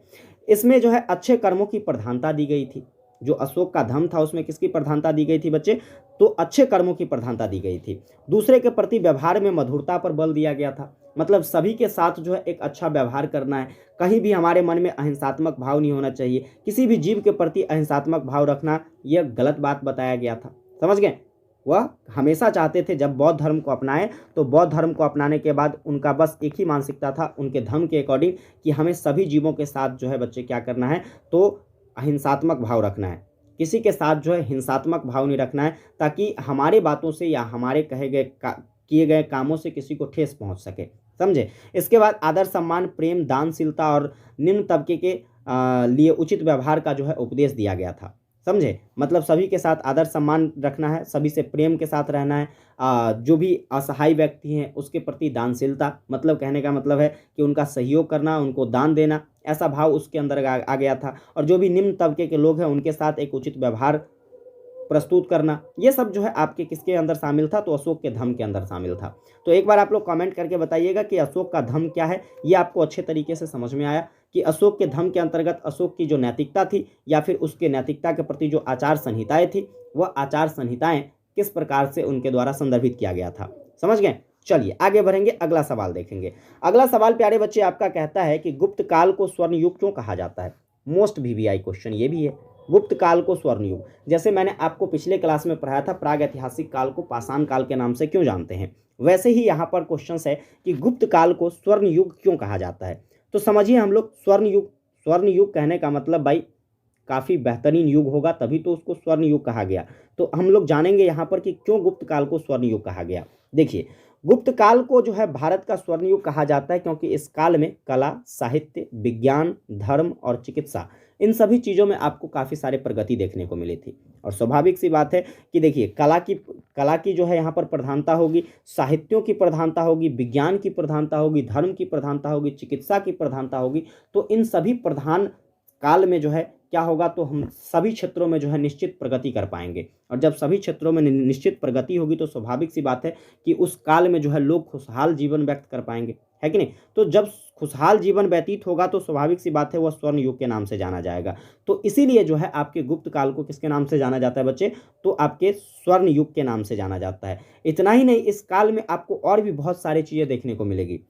इसमें जो है अच्छे कर्मों की प्रधानता दी गई थी। जो अशोक का धर्म था उसमें किसकी प्रधानता दी गई थी बच्चे, तो अच्छे कर्मों की प्रधानता दी गई थी। दूसरे के प्रति व्यवहार में मधुरता पर बल दिया गया था। मतलब सभी के साथ जो है एक अच्छा व्यवहार करना है, कहीं भी हमारे मन में अहिंसात्मक भाव नहीं होना चाहिए, किसी भी जीव के प्रति अहिंसात्मक भाव रखना यह गलत बात बताया गया था। समझ गए। वह हमेशा चाहते थे जब बौद्ध धर्म को अपनाएं तो बौद्ध धर्म को अपनाने के बाद उनका बस एक ही मानसिकता था उनके धर्म के अकॉर्डिंग कि हमें सभी जीवों के साथ जो है बच्चे क्या करना है, तो अहिंसात्मक भाव रखना है, किसी के साथ जो है हिंसात्मक भाव नहीं रखना है, ताकि हमारे बातों से या हमारे कहे गए किए गए कामों से किसी को ठेस पहुंच सके। समझे। इसके बाद आदर, सम्मान, प्रेम, दानशीलता और निम्न तबके के लिए उचित व्यवहार का जो है उपदेश दिया गया था। समझे। मतलब सभी के साथ आदर सम्मान रखना है, सभी से प्रेम के साथ रहना है, जो भी असहाय व्यक्ति हैं उसके प्रति दानशीलता, मतलब कहने का मतलब है कि उनका सहयोग करना, उनको दान देना, ऐसा भाव उसके अंदर आ गया था। और जो भी निम्न तबके के लोग हैं उनके साथ एक उचित व्यवहार प्रस्तुत करना, ये सब जो है आपके किसके अंदर शामिल था, तो अशोक के धर्म के अंदर शामिल था। तो एक बार आप लोग कमेंट करके बताइएगा कि अशोक का धर्म क्या है, ये आपको अच्छे तरीके से समझ में आया कि अशोक के धर्म के अंतर्गत अशोक की जो नैतिकता थी या फिर उसके नैतिकता के प्रति जो आचार संहिताएं थी, वह आचार संहिताएं किस प्रकार से उनके द्वारा संदर्भित किया गया था। समझ गए। चलिए आगे बढ़ेंगे, अगला सवाल देखेंगे। अगला सवाल प्यारे बच्चे आपका कहता है कि गुप्त काल को स्वर्ण युग क्यों कहा जाता है। मोस्ट वीवीआई क्वेश्चन ये भी है, गुप्त काल को स्वर्ण युग। जैसे मैंने आपको पिछले क्लास में पढ़ाया था प्राग ऐतिहासिक काल को पाषाण काल के नाम से क्यों जानते हैं, वैसे ही यहाँ पर क्वेश्चन है कि गुप्त काल को स्वर्ण युग क्यों कहा जाता है। तो समझिए हम लोग, स्वर्ण युग कहने का मतलब भाई काफ़ी बेहतरीन युग होगा तभी तो उसको स्वर्ण युग कहा गया। तो हम लोग जानेंगे यहाँ पर कि क्यों गुप्त काल को स्वर्ण युग कहा गया। देखिए गुप्त काल को जो है भारत का स्वर्ण युग कहा जाता है क्योंकि इस काल में कला, साहित्य, विज्ञान, धर्म और चिकित्सा, इन सभी चीज़ों में आपको काफ़ी सारे प्रगति देखने को मिली थी। और स्वाभाविक सी बात है कि देखिए कला की जो है यहाँ पर प्रधानता होगी, साहित्यों की प्रधानता होगी, विज्ञान की प्रधानता होगी, धर्म की प्रधानता होगी, चिकित्सा की प्रधानता होगी। तो इन सभी प्रधान काल में जो है क्या होगा, तो हम सभी क्षेत्रों में जो है निश्चित प्रगति कर पाएंगे। और जब सभी क्षेत्रों में निश्चित प्रगति होगी तो स्वाभाविक सी बात है कि उस काल में जो है लोग खुशहाल जीवन व्यक्त कर पाएंगे, है कि नहीं। तो जब खुशहाल जीवन व्यतीत होगा तो स्वाभाविक सी बात है वह स्वर्ण युग के नाम से जाना जाएगा। तो इसीलिए जो है आपके गुप्त काल को किसके नाम से जाना जाता है बच्चे, तो आपके स्वर्ण युग के नाम से जाना जाता है। इतना ही नहीं, इस काल में आपको और भी बहुत सारी चीज़ें देखने को मिलेगी।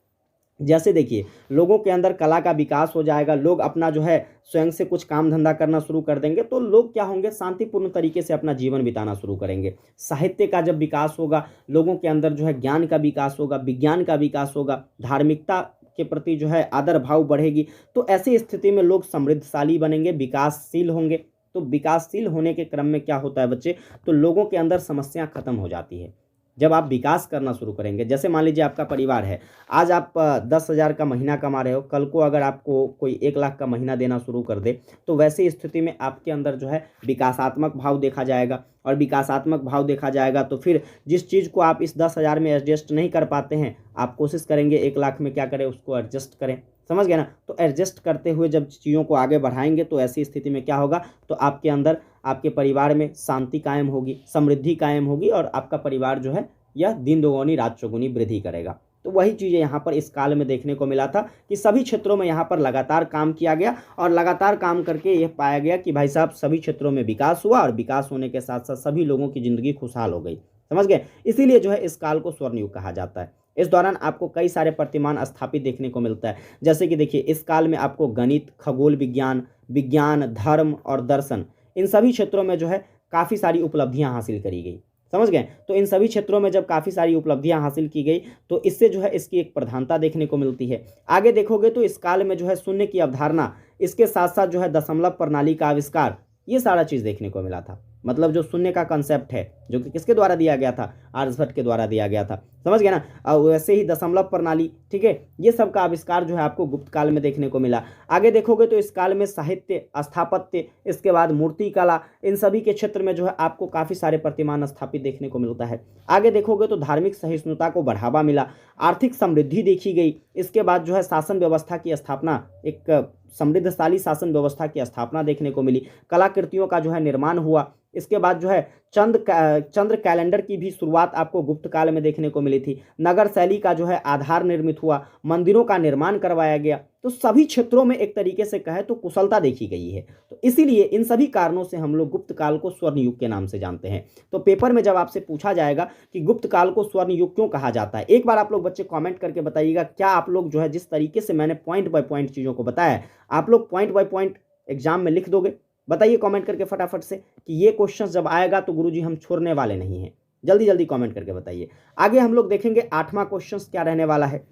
जैसे देखिए, लोगों के अंदर कला का विकास हो जाएगा, लोग अपना जो है स्वयं से कुछ काम धंधा करना शुरू कर देंगे, तो लोग क्या होंगे, शांतिपूर्ण तरीके से अपना जीवन बिताना शुरू करेंगे। साहित्य का जब विकास होगा, लोगों के अंदर जो है ज्ञान का विकास होगा, विज्ञान का विकास होगा, धार्मिकता के प्रति जो है आदर भाव बढ़ेगी, तो ऐसी स्थिति में लोग समृद्धशाली बनेंगे, विकासशील होंगे। तो विकासशील होने के क्रम में क्या होता है बच्चे, तो लोगों के अंदर समस्या खत्म हो जाती है। जब आप विकास करना शुरू करेंगे, जैसे मान लीजिए आपका परिवार है, आज आप 10,000 का महीना कमा रहे हो, कल को अगर आपको कोई 1 लाख का महीना देना शुरू कर दे, तो वैसी स्थिति में आपके अंदर जो है विकासात्मक भाव देखा जाएगा, और विकासात्मक भाव देखा जाएगा तो फिर जिस चीज़ को आप इस 10,000 में एडजस्ट नहीं कर पाते हैं, आप कोशिश करेंगे 1 लाख में क्या करें, उसको एडजस्ट करें। समझ गए ना? तो एडजस्ट करते हुए जब चीज़ों को आगे बढ़ाएंगे, तो ऐसी स्थिति में क्या होगा, तो आपके अंदर, आपके परिवार में शांति कायम होगी, समृद्धि कायम होगी, और आपका परिवार जो है यह दिन दोगुनी रात चौगुनी वृद्धि करेगा। तो वही चीज़ें यहाँ पर इस काल में देखने को मिला था कि सभी क्षेत्रों में यहाँ पर लगातार काम किया गया, और लगातार काम करके यह पाया गया कि भाई साहब सभी क्षेत्रों में विकास हुआ, और विकास होने के साथ साथ सभी लोगों की ज़िंदगी खुशहाल हो गई। समझ गए? इसीलिए जो है इस काल को स्वर्ण युग कहा जाता है। इस दौरान आपको कई सारे प्रतिमान स्थापित देखने को मिलता है। जैसे कि देखिए, इस काल में आपको गणित, खगोल विज्ञान, विज्ञान, धर्म और दर्शन, इन सभी क्षेत्रों में जो है काफ़ी सारी उपलब्धियां हासिल करी गई। समझ गए? तो इन सभी क्षेत्रों में जब काफ़ी सारी उपलब्धियां हासिल की गई, तो इससे जो है इसकी एक प्रधानता देखने को मिलती है। आगे देखोगे तो इस काल में जो है शून्य की अवधारणा, इसके साथ साथ जो है दशमलव प्रणाली का आविष्कार, ये सारा चीज़ देखने को मिला था। मतलब जो शून्य का कंसेप्ट है, जो कि किसके द्वारा दिया गया था, आर्यभट्ट के द्वारा दिया गया था। समझ गए ना? और वैसे ही दशमलव प्रणाली, ठीक है, ये सब का आविष्कार जो है आपको गुप्त काल में देखने को मिला। आगे देखोगे तो इस काल में साहित्य, स्थापत्य, इसके बाद मूर्ति कला, इन सभी के क्षेत्र में जो है आपको काफ़ी सारे प्रतिमान स्थापित देखने को मिलता है। आगे देखोगे तो धार्मिक सहिष्णुता को बढ़ावा मिला, आर्थिक समृद्धि देखी गई। इसके बाद जो है शासन व्यवस्था की स्थापना, एक समृद्धशाली शासन व्यवस्था की स्थापना देखने को मिली। कलाकृतियों का जो है निर्माण हुआ। इसके बाद जो है चंद्र कैलेंडर की भी शुरुआत आपको गुप्त काल में देखने को मिली थी। नगर शैली का जो है आधार निर्मित हुआ, मंदिरों का निर्माण करवाया गया। तो सभी क्षेत्रों में एक तरीके से कहे तो कुशलता देखी गई है। तो इसीलिए इन सभी कारणों से हम लोग गुप्त काल को स्वर्ण युग के नाम से जानते हैं। तो पेपर में जब आपसे पूछा जाएगा कि गुप्त काल को स्वर्ण युग क्यों कहा जाता है, एक बार आप लोग बच्चे कमेंट करके बताइएगा। क्या आप लोग जो है जिस तरीके से मैंने पॉइंट बाय पॉइंट चीज़ों को बताया है, आप लोग पॉइंट बाय पॉइंट एग्जाम में लिख दोगे? बताइए कमेंट करके फटाफट से कि ये क्वेश्चन जब आएगा तो गुरुजी हम छोड़ने वाले नहीं हैं। जल्दी जल्दी कमेंट करके बताइए। आगे हम लोग देखेंगे 8वां क्वेश्चन क्या रहने वाला है।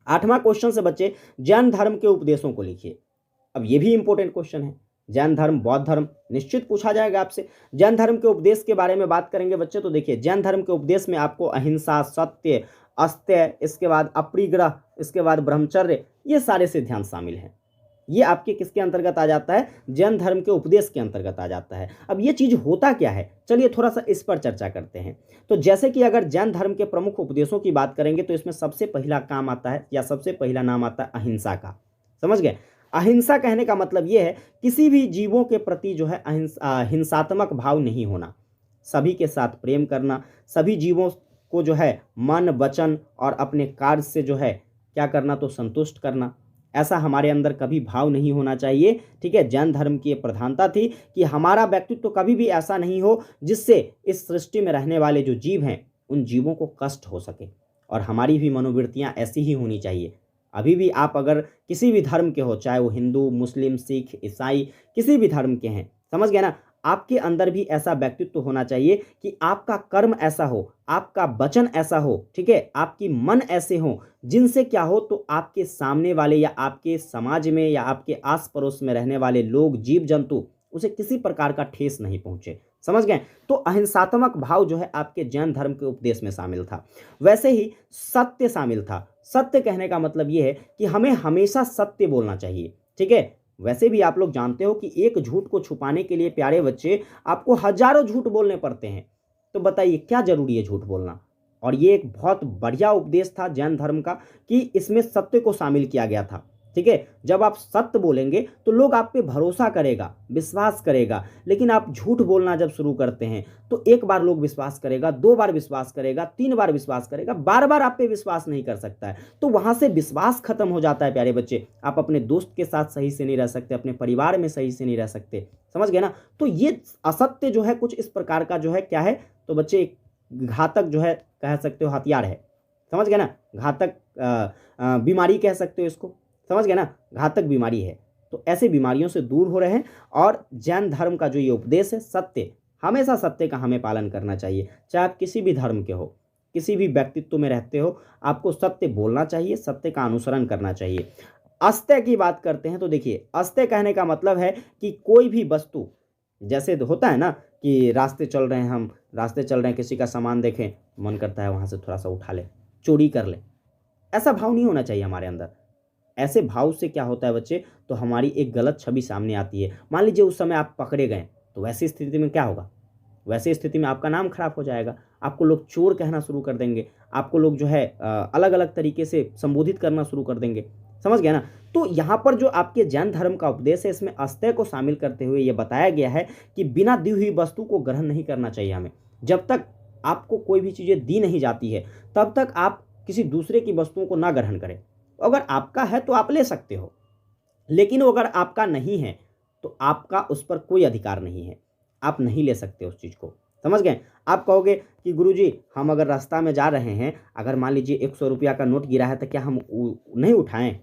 8वां क्वेश्चन से बच्चे जैन धर्म के उपदेशों को लिखिए। अब ये भी इंपॉर्टेंट क्वेश्चन है। जैन धर्म, बौद्ध धर्म, निश्चित पूछा जाएगा आपसे। जैन धर्म के उपदेश के बारे में बात करेंगे बच्चे, तो देखिए जैन धर्म के उपदेश में आपको अहिंसा, सत्य, अस्त्य, इसके बाद अपरिग्रह, इसके बाद ब्रह्मचर्य, ये सारे सिद्धांत शामिल हैं। ये आपके किसके अंतर्गत आ जाता है? जैन धर्म के उपदेश के अंतर्गत आ जाता है। अब ये चीज़ होता क्या है, चलिए थोड़ा सा इस पर चर्चा करते हैं। तो जैसे कि अगर जैन धर्म के प्रमुख उपदेशों की बात करेंगे, तो इसमें सबसे पहला काम आता है या सबसे पहला नाम आता है अहिंसा का। समझ गए? अहिंसा कहने का मतलब ये है किसी भी जीवों के प्रति जो है हिंसात्मक भाव नहीं होना, सभी के साथ प्रेम करना, सभी जीवों को जो है मन, वचन और अपने कार्य से जो है क्या करना, तो संतुष्ट करना। ऐसा हमारे अंदर कभी भाव नहीं होना चाहिए। ठीक है? जैन धर्म की प्रधानता थी कि हमारा व्यक्तित्व कभी भी ऐसा नहीं हो जिससे इस सृष्टि में रहने वाले जो जीव हैं उन जीवों को कष्ट हो सके, और हमारी भी मनोवृत्तियां ऐसी ही होनी चाहिए। अभी भी आप अगर किसी भी धर्म के हो, चाहे वो हिंदू, मुस्लिम, सिख, ईसाई, किसी भी धर्म के हैं, समझ गए ना, आपके अंदर भी ऐसा व्यक्तित्व होना चाहिए कि आपका कर्म ऐसा हो, आपका वचन ऐसा हो, ठीक है, आपकी मन ऐसे हो जिनसे क्या हो, तो आपके सामने वाले या आपके समाज में या आपके आस पड़ोस में रहने वाले लोग, जीव जंतु, उसे किसी प्रकार का ठेस नहीं पहुंचे। समझ गए? तो अहिंसात्मक भाव जो है आपके जैन धर्म के उपदेश में शामिल था। वैसे ही सत्य शामिल था। सत्य कहने का मतलब यह है कि हमें हमेशा सत्य बोलना चाहिए। ठीक है? वैसे भी आप लोग जानते हो कि एक झूठ को छुपाने के लिए प्यारे बच्चे आपको हजारों झूठ बोलने पड़ते हैं। तो बताइए क्या जरूरी है झूठ बोलना? और ये एक बहुत बढ़िया उपदेश था जैन धर्म का कि इसमें सत्य को शामिल किया गया था। ठीक है? जब आप सत्य बोलेंगे तो लोग आप पे भरोसा करेगा, विश्वास करेगा। लेकिन आप झूठ बोलना जब शुरू करते हैं तो एक बार लोग विश्वास करेगा, 2 बार विश्वास करेगा, 3 बार विश्वास करेगा, बार बार आप पे विश्वास नहीं कर सकता है। तो वहां से विश्वास खत्म हो जाता है प्यारे बच्चे। आप अपने दोस्त के साथ सही से नहीं रह सकते, अपने परिवार में सही से नहीं रह सकते। समझ गए ना? तो ये असत्य जो है कुछ इस प्रकार का जो है क्या है, तो बच्चे घातक जो है कह सकते हो हथियार है। समझ गए ना? घातक बीमारी कह सकते हो इसको, समझ गए ना, घातक बीमारी है। तो ऐसे बीमारियों से दूर हो रहे हैं। और जैन धर्म का जो ये उपदेश है, सत्य, हमेशा सत्य का हमें पालन करना चाहिए। चाहे आप किसी भी धर्म के हो, किसी भी व्यक्तित्व में रहते हो, आपको सत्य बोलना चाहिए, सत्य का अनुसरण करना चाहिए। अस्त्य की बात करते हैं तो देखिए, अस्त्य कहने का मतलब है कि कोई भी वस्तु, जैसे होता है ना कि रास्ते चल रहे हैं, हम रास्ते चल रहे हैं, किसी का सामान देखें, मन करता है वहाँ से थोड़ा सा उठा ले, चोरी कर ले, ऐसा भाव नहीं होना चाहिए हमारे अंदर। ऐसे भाव से क्या होता है बच्चे, तो हमारी एक गलत छवि सामने आती है। मान लीजिए उस समय आप पकड़े गए, तो वैसी स्थिति में क्या होगा, वैसी स्थिति में आपका नाम खराब हो जाएगा, आपको लोग चोर कहना शुरू कर देंगे, आपको लोग जो है अलग अलग तरीके से संबोधित करना शुरू कर देंगे, समझ गया ना। तो यहाँ पर जो आपके जैन धर्म का उपदेश है, इसमें अस्त्य को शामिल करते हुए ये बताया गया है कि बिना दी हुई वस्तु को ग्रहण नहीं करना चाहिए हमें। जब तक आपको कोई भी चीज़ें दी नहीं जाती है, तब तक आप किसी दूसरे की वस्तुओं को ना ग्रहण करें। अगर आपका है तो आप ले सकते हो, लेकिन अगर आपका नहीं है तो आपका उस पर कोई अधिकार नहीं है, आप नहीं ले सकते उस चीज़ को, समझ गए। आप कहोगे कि गुरुजी, हम अगर रास्ता में जा रहे हैं, अगर मान लीजिए 100 रुपया का नोट गिरा है, तो क्या हम नहीं उठाएं?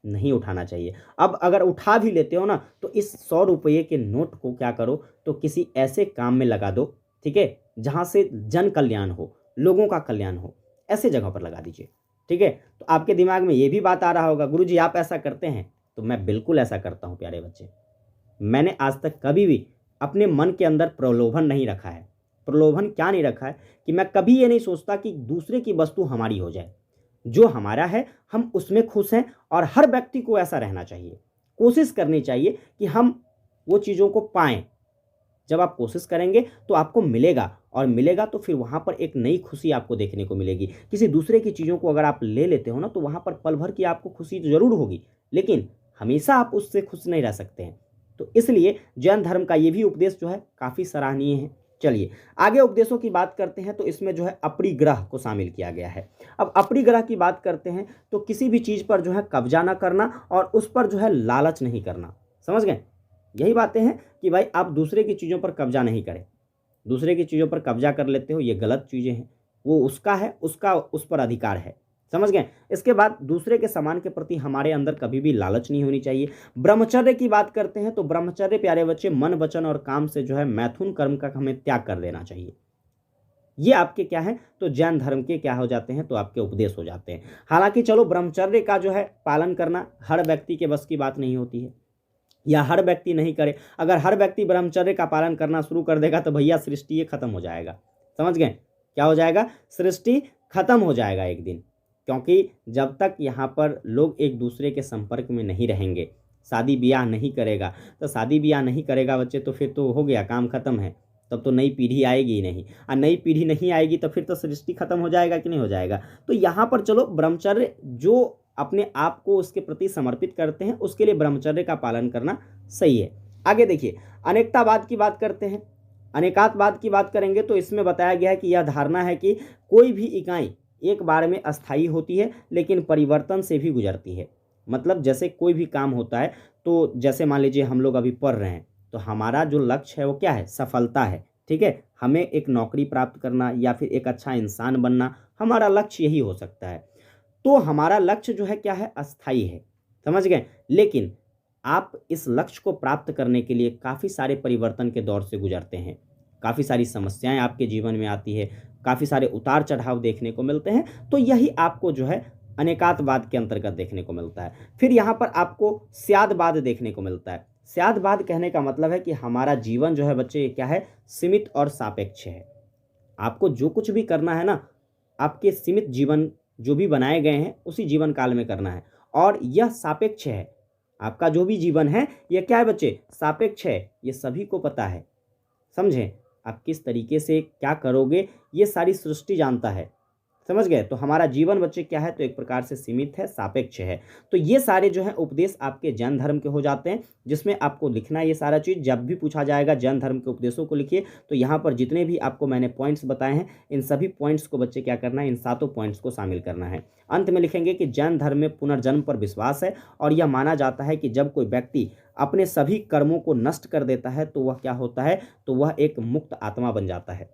नहीं उठाना चाहिए। अब अगर उठा भी लेते हो ना, तो इस 100 रुपये के नोट को क्या करो, तो किसी ऐसे काम में लगा दो, ठीक है, जहाँ से जन कल्याण हो, लोगों का कल्याण हो, ऐसे जगह पर लगा दीजिए, ठीक है। तो आपके दिमाग में ये भी बात आ रहा होगा, गुरुजी आप ऐसा करते हैं? तो मैं बिल्कुल ऐसा करता हूँ प्यारे बच्चे। मैंने आज तक कभी भी अपने मन के अंदर प्रलोभन नहीं रखा है। प्रलोभन क्या नहीं रखा है कि मैं कभी ये नहीं सोचता कि दूसरे की वस्तु हमारी हो जाए। जो हमारा है हम उसमें खुश हैं, और हर व्यक्ति को ऐसा रहना चाहिए। कोशिश करनी चाहिए कि हम वो चीज़ों को पाएं। जब आप कोशिश करेंगे तो आपको मिलेगा, और मिलेगा तो फिर वहाँ पर एक नई खुशी आपको देखने को मिलेगी। किसी दूसरे की चीज़ों को अगर आप ले लेते हो ना, तो वहाँ पर पल भर की आपको खुशी ज़रूर होगी, लेकिन हमेशा आप उससे खुश नहीं रह सकते हैं। तो इसलिए जैन धर्म का ये भी उपदेश जो है काफ़ी सराहनीय है। चलिए आगे उपदेशों की बात करते हैं, तो इसमें जो है अपरिग्रह को शामिल किया गया है। अब अपरिग्रह की बात करते हैं तो किसी भी चीज़ पर जो है कब्जा ना करना, और उस पर जो है लालच नहीं करना, समझ गए। यही बातें हैं कि भाई आप दूसरे की चीज़ों पर कब्जा नहीं करें। दूसरे की चीज़ों पर कब्जा कर लेते हो, ये गलत चीज़ें हैं। वो उसका है, उसका उस पर अधिकार है, समझ गए। इसके बाद दूसरे के सामान के प्रति हमारे अंदर कभी भी लालच नहीं होनी चाहिए। ब्रह्मचर्य की बात करते हैं तो ब्रह्मचर्य प्यारे बच्चे, मन वचन और काम से जो है मैथुन कर्म का हमें त्याग कर देना चाहिए। ये आपके क्या है, तो जैन धर्म के क्या हो जाते हैं, तो आपके उपदेश हो जाते हैं। हालांकि चलो ब्रह्मचर्य का जो है पालन करना हर व्यक्ति के बस की बात नहीं होती है, या हर व्यक्ति नहीं करे। अगर हर व्यक्ति ब्रह्मचर्य का पालन करना शुरू कर देगा तो भैया सृष्टि ये खत्म हो जाएगा, समझ गए। क्या हो जाएगा, सृष्टि खत्म हो जाएगा एक दिन। क्योंकि जब तक यहाँ पर लोग एक दूसरे के संपर्क में नहीं रहेंगे, शादी ब्याह नहीं करेगा, तो शादी ब्याह नहीं करेगा बच्चे, तो फिर तो हो गया, काम खत्म है। तब तो नई पीढ़ी आएगी ही नहीं, और नई पीढ़ी नहीं आएगी तो फिर तो सृष्टि खत्म हो जाएगा कि नहीं हो जाएगा। तो यहाँ पर चलो ब्रह्मचर्य, जो अपने आप को उसके प्रति समर्पित करते हैं, उसके लिए ब्रह्मचर्य का पालन करना सही है। आगे देखिए, अनेकतावाद की बात करते हैं। अनेकातवाद की बात करेंगे तो इसमें बताया गया है कि यह धारणा है कि कोई भी इकाई एक बार में अस्थायी होती है, लेकिन परिवर्तन से भी गुजरती है। मतलब जैसे कोई भी काम होता है, तो जैसे मान लीजिए हम लोग अभी पढ़ रहे हैं, तो हमारा जो लक्ष्य है वो क्या है, सफलता है, ठीक है। हमें एक नौकरी प्राप्त करना या फिर एक अच्छा इंसान बनना, हमारा लक्ष्य यही हो सकता है। तो हमारा लक्ष्य जो है क्या है, अस्थायी है, समझ गए। लेकिन आप इस लक्ष्य को प्राप्त करने के लिए काफ़ी सारे परिवर्तन के दौर से गुजरते हैं, काफ़ी सारी समस्याएं आपके जीवन में आती है, काफ़ी सारे उतार चढ़ाव देखने को मिलते हैं। तो यही आपको जो है अनेकातवाद के अंतर्गत देखने को मिलता है। फिर यहाँ पर आपको स्यादवाद देखने को मिलता है। स्यादवाद कहने का मतलब है कि हमारा जीवन जो है बच्चे क्या है, सीमित और सापेक्ष है। आपको जो कुछ भी करना है ना, आपके सीमित जीवन जो भी बनाए गए हैं उसी जीवन काल में करना है, और यह सापेक्ष है। आपका जो भी जीवन है यह क्या है बच्चे, सापेक्ष है। ये सभी को पता है, समझें। आप किस तरीके से क्या करोगे ये सारी सृष्टि जानता है, समझ गए। तो हमारा जीवन बच्चे क्या है, तो एक प्रकार से सीमित है, सापेक्ष है। तो ये सारे जो है उपदेश आपके जैन धर्म के हो जाते हैं, जिसमें आपको लिखना है ये सारा चीज़। जब भी पूछा जाएगा जैन धर्म के उपदेशों को लिखिए, तो यहाँ पर जितने भी आपको मैंने पॉइंट्स बताए हैं, इन सभी पॉइंट्स को बच्चे क्या करना है, इन 7 पॉइंट्स को शामिल करना है। अंत में लिखेंगे कि जैन धर्म में पुनर्जन्म पर विश्वास है, और यह माना जाता है कि जब कोई व्यक्ति अपने सभी कर्मों को नष्ट कर देता है तो वह क्या होता है, तो वह एक मुक्त आत्मा बन जाता है।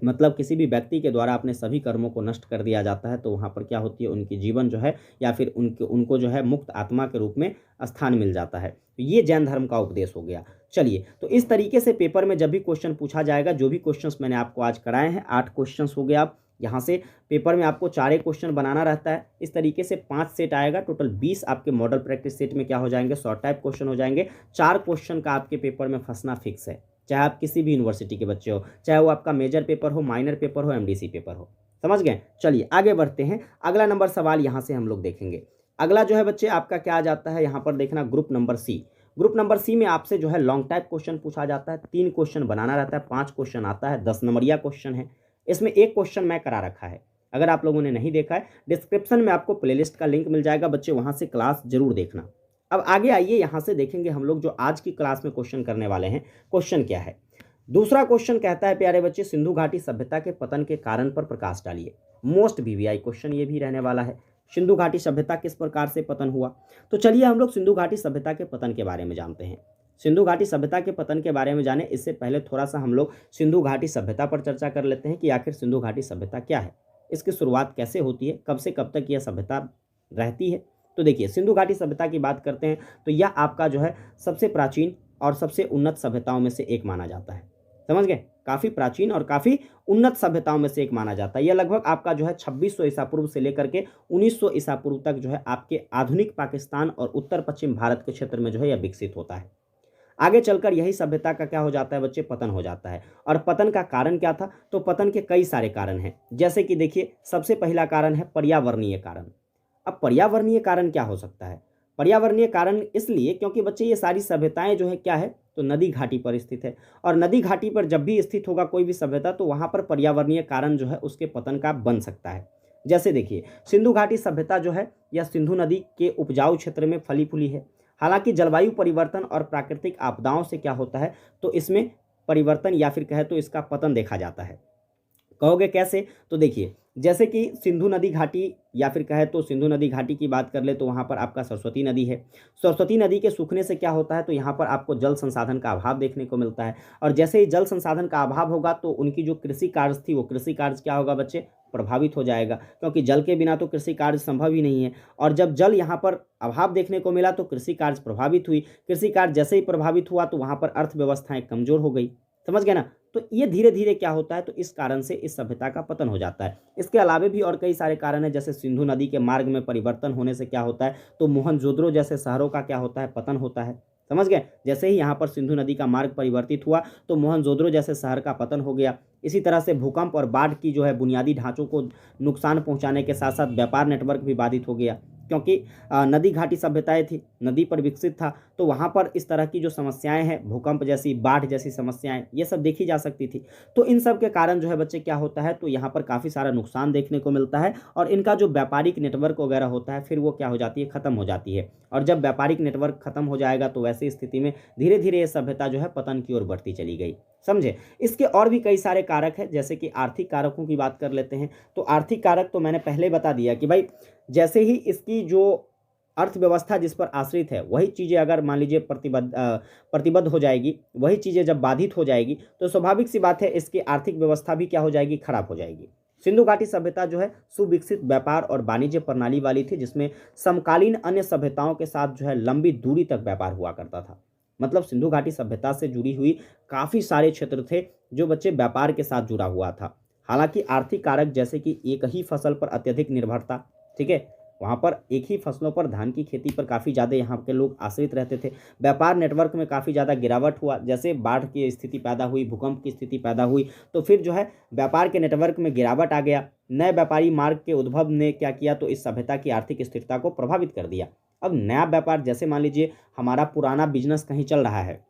मतलब किसी भी व्यक्ति के द्वारा अपने सभी कर्मों को नष्ट कर दिया जाता है, तो वहाँ पर क्या होती है, उनकी जीवन जो है या फिर उनको जो है मुक्त आत्मा के रूप में स्थान मिल जाता है। तो ये जैन धर्म का उपदेश हो गया। चलिए, तो इस तरीके से पेपर में जब भी क्वेश्चन पूछा जाएगा, जो भी क्वेश्चंस मैंने आपको आज कराए हैं, 8 क्वेश्चंस हो गए। आप यहाँ से पेपर में आपको 4 क्वेश्चन बनाना रहता है। इस तरीके से 5 सेट आएगा, टोटल 20 आपके मॉडल प्रैक्टिस सेट में क्या हो जाएंगे, शॉर्ट टाइप क्वेश्चन हो जाएंगे। 4 क्वेश्चन का आपके पेपर में फंसना फिक्स है, चाहे आप किसी भी यूनिवर्सिटी के बच्चे हो, चाहे वो आपका मेजर पेपर हो, माइनर पेपर हो, एमडीसी पेपर हो। समझ गए। चलिए आगे बढ़ते हैं। अगला नंबर सवाल यहाँ से हम लोग देखेंगे। अगला जो है बच्चे आपका क्या आ जाता है, यहाँ पर देखना group number C. Group number C में आपसे जो है लॉन्ग टाइप क्वेश्चन पूछा जाता है। 3 क्वेश्चन बनाना रहता है, 5 क्वेश्चन आता है, 10 नंबरिया क्वेश्चन है। इसमें एक क्वेश्चन मैं करा रखा है, अगर आप लोगों ने नहीं देखा है डिस्क्रिप्शन में आपको प्लेलिस्ट का लिंक मिल जाएगा बच्चे, वहाँ से क्लास जरूर देखना। अब आगे आइए, यहाँ से देखेंगे हम लोग जो आज की क्लास में क्वेश्चन करने वाले हैं। क्वेश्चन क्या है, दूसरा क्वेश्चन कहता है प्यारे बच्चे, सिंधु घाटी सभ्यता के पतन के कारण पर प्रकाश डालिए। मोस्ट वीवीआई क्वेश्चन ये भी रहने वाला है। सिंधु घाटी सभ्यता किस प्रकार से पतन हुआ, तो चलिए हम लोग सिंधु घाटी सभ्यता के पतन के बारे में जानते हैं। सिंधु घाटी सभ्यता के पतन के बारे में जाने इससे पहले थोड़ा सा हम लोग सिंधु घाटी सभ्यता पर चर्चा कर लेते हैं कि आखिर सिंधु घाटी सभ्यता क्या है, इसकी शुरुआत कैसे होती है, कब से कब तक यह सभ्यता रहती है। तो देखिए, सिंधु घाटी सभ्यता की बात करते हैं तो यह आपका जो है सबसे प्राचीन और सबसे उन्नत सभ्यताओं में से एक माना जाता है। समझ गए, काफ़ी प्राचीन और काफ़ी उन्नत सभ्यताओं में से एक माना जाता है। यह लगभग आपका जो है 2600 ईसा पूर्व से लेकर के 1900 ईसा पूर्व तक जो है आपके आधुनिक पाकिस्तान और उत्तर पश्चिम भारत के क्षेत्र में जो है यह विकसित होता है। आगे चलकर यही सभ्यता का क्या हो जाता है बच्चे, पतन हो जाता है। और पतन का कारण क्या था, तो पतन के कई सारे कारण हैं। जैसे कि देखिए, सबसे पहला कारण है पर्यावरणीय कारण। अब पर्यावरणीय कारण क्या हो सकता है, पर्यावरणीय कारण इसलिए क्योंकि बच्चे ये सारी सभ्यताएं जो है क्या है, तो नदी घाटी पर स्थित है। और नदी घाटी पर जब भी स्थित होगा कोई भी सभ्यता, तो वहाँ पर पर्यावरणीय कारण जो है उसके पतन का बन सकता है। जैसे देखिए, सिंधु घाटी सभ्यता जो है यह सिंधु नदी के उपजाऊ क्षेत्र में फली फूली है। हालांकि जलवायु परिवर्तन और प्राकृतिक आपदाओं से क्या होता है, तो इसमें परिवर्तन या फिर कहे तो इसका पतन देखा जाता है। कहोगे कैसे, तो देखिए, जैसे कि सिंधु नदी घाटी या फिर कहे तो सिंधु नदी घाटी की बात कर ले तो वहाँ पर आपका सरस्वती नदी है। सरस्वती नदी के सूखने से क्या होता है, तो यहाँ पर आपको जल संसाधन का अभाव देखने को मिलता है। और जैसे ही जल संसाधन का अभाव होगा तो उनकी जो कृषि कार्य थी, वो कृषि कार्य क्या होगा बच्चे, प्रभावित हो जाएगा, क्योंकि जल के बिना तो कृषि कार्य संभव ही नहीं है। और जब जल यहाँ पर अभाव देखने को मिला तो कृषि कार्य प्रभावित हुई। कृषि कार्य जैसे ही प्रभावित हुआ तो वहाँ पर अर्थव्यवस्थाएं कमजोर हो गई। समझ गए ना। तो ये धीरे धीरे क्या होता है, तो इस कारण से इस सभ्यता का पतन हो जाता है। इसके अलावे भी और कई सारे कारण हैं, जैसे सिंधु नदी के मार्ग में परिवर्तन होने से क्या होता है, तो मोहनजोदड़ो जैसे शहरों का क्या होता है, पतन होता है। समझ गए। जैसे ही यहाँ पर सिंधु नदी का मार्ग परिवर्तित हुआ तो मोहनजोदड़ो जैसे शहर का पतन हो गया। इसी तरह से भूकंप और बाढ़ की जो है बुनियादी ढांचों को नुकसान पहुंचाने के साथ साथ व्यापार नेटवर्क भी बाधित हो गया, क्योंकि नदी घाटी सभ्यताएं थी, नदी पर विकसित था, तो वहाँ पर इस तरह की जो समस्याएं हैं, भूकंप जैसी, बाढ़ जैसी समस्याएं, ये सब देखी जा सकती थी। तो इन सब के कारण जो है बच्चे क्या होता है, तो यहाँ पर काफ़ी सारा नुकसान देखने को मिलता है और इनका जो व्यापारिक नेटवर्क वगैरह होता है फिर वो क्या हो जाती है, ख़त्म हो जाती है। और जब व्यापारिक नेटवर्क खत्म हो जाएगा तो वैसी स्थिति में धीरे धीरे ये सभ्यता जो है पतन की ओर बढ़ती चली गई। समझे। इसके और भी कई सारे कारक हैं, जैसे कि आर्थिक कारकों की बात कर लेते हैं। तो आर्थिक कारक तो मैंने पहले बता दिया कि भाई जैसे ही इसकी जो अर्थव्यवस्था जिस पर आश्रित है वही चीज़ें अगर मान लीजिए प्रतिबद्ध हो जाएगी, वही चीज़ें जब बाधित हो जाएगी तो स्वाभाविक सी बात है इसकी आर्थिक व्यवस्था भी क्या हो जाएगी, खराब हो जाएगी। सिंधु घाटी सभ्यता जो है सुविकसित व्यापार और वाणिज्य प्रणाली वाली थी, जिसमें समकालीन अन्य सभ्यताओं के साथ जो है लंबी दूरी तक व्यापार हुआ करता था। मतलब सिंधु घाटी सभ्यता से जुड़ी हुई काफ़ी सारे क्षेत्र थे जो बच्चे व्यापार के साथ जुड़ा हुआ था। हालांकि आर्थिक कारक जैसे कि एक ही फसल पर अत्यधिक निर्भरता, ठीक है, वहाँ पर एक ही फसलों पर धान की खेती पर काफ़ी ज़्यादा यहाँ के लोग आश्रित रहते थे। व्यापार नेटवर्क में काफ़ी ज़्यादा गिरावट हुआ, जैसे बाढ़ की स्थिति पैदा हुई, भूकंप की स्थिति पैदा हुई, तो फिर जो है व्यापार के नेटवर्क में गिरावट आ गया। नए व्यापारी मार्ग के उद्भव ने क्या किया, तो इस सभ्यता की आर्थिक स्थिरता को प्रभावित कर दिया। अब नया व्यापार, जैसे मान लीजिए हमारा पुराना बिजनेस कहीं चल रहा है,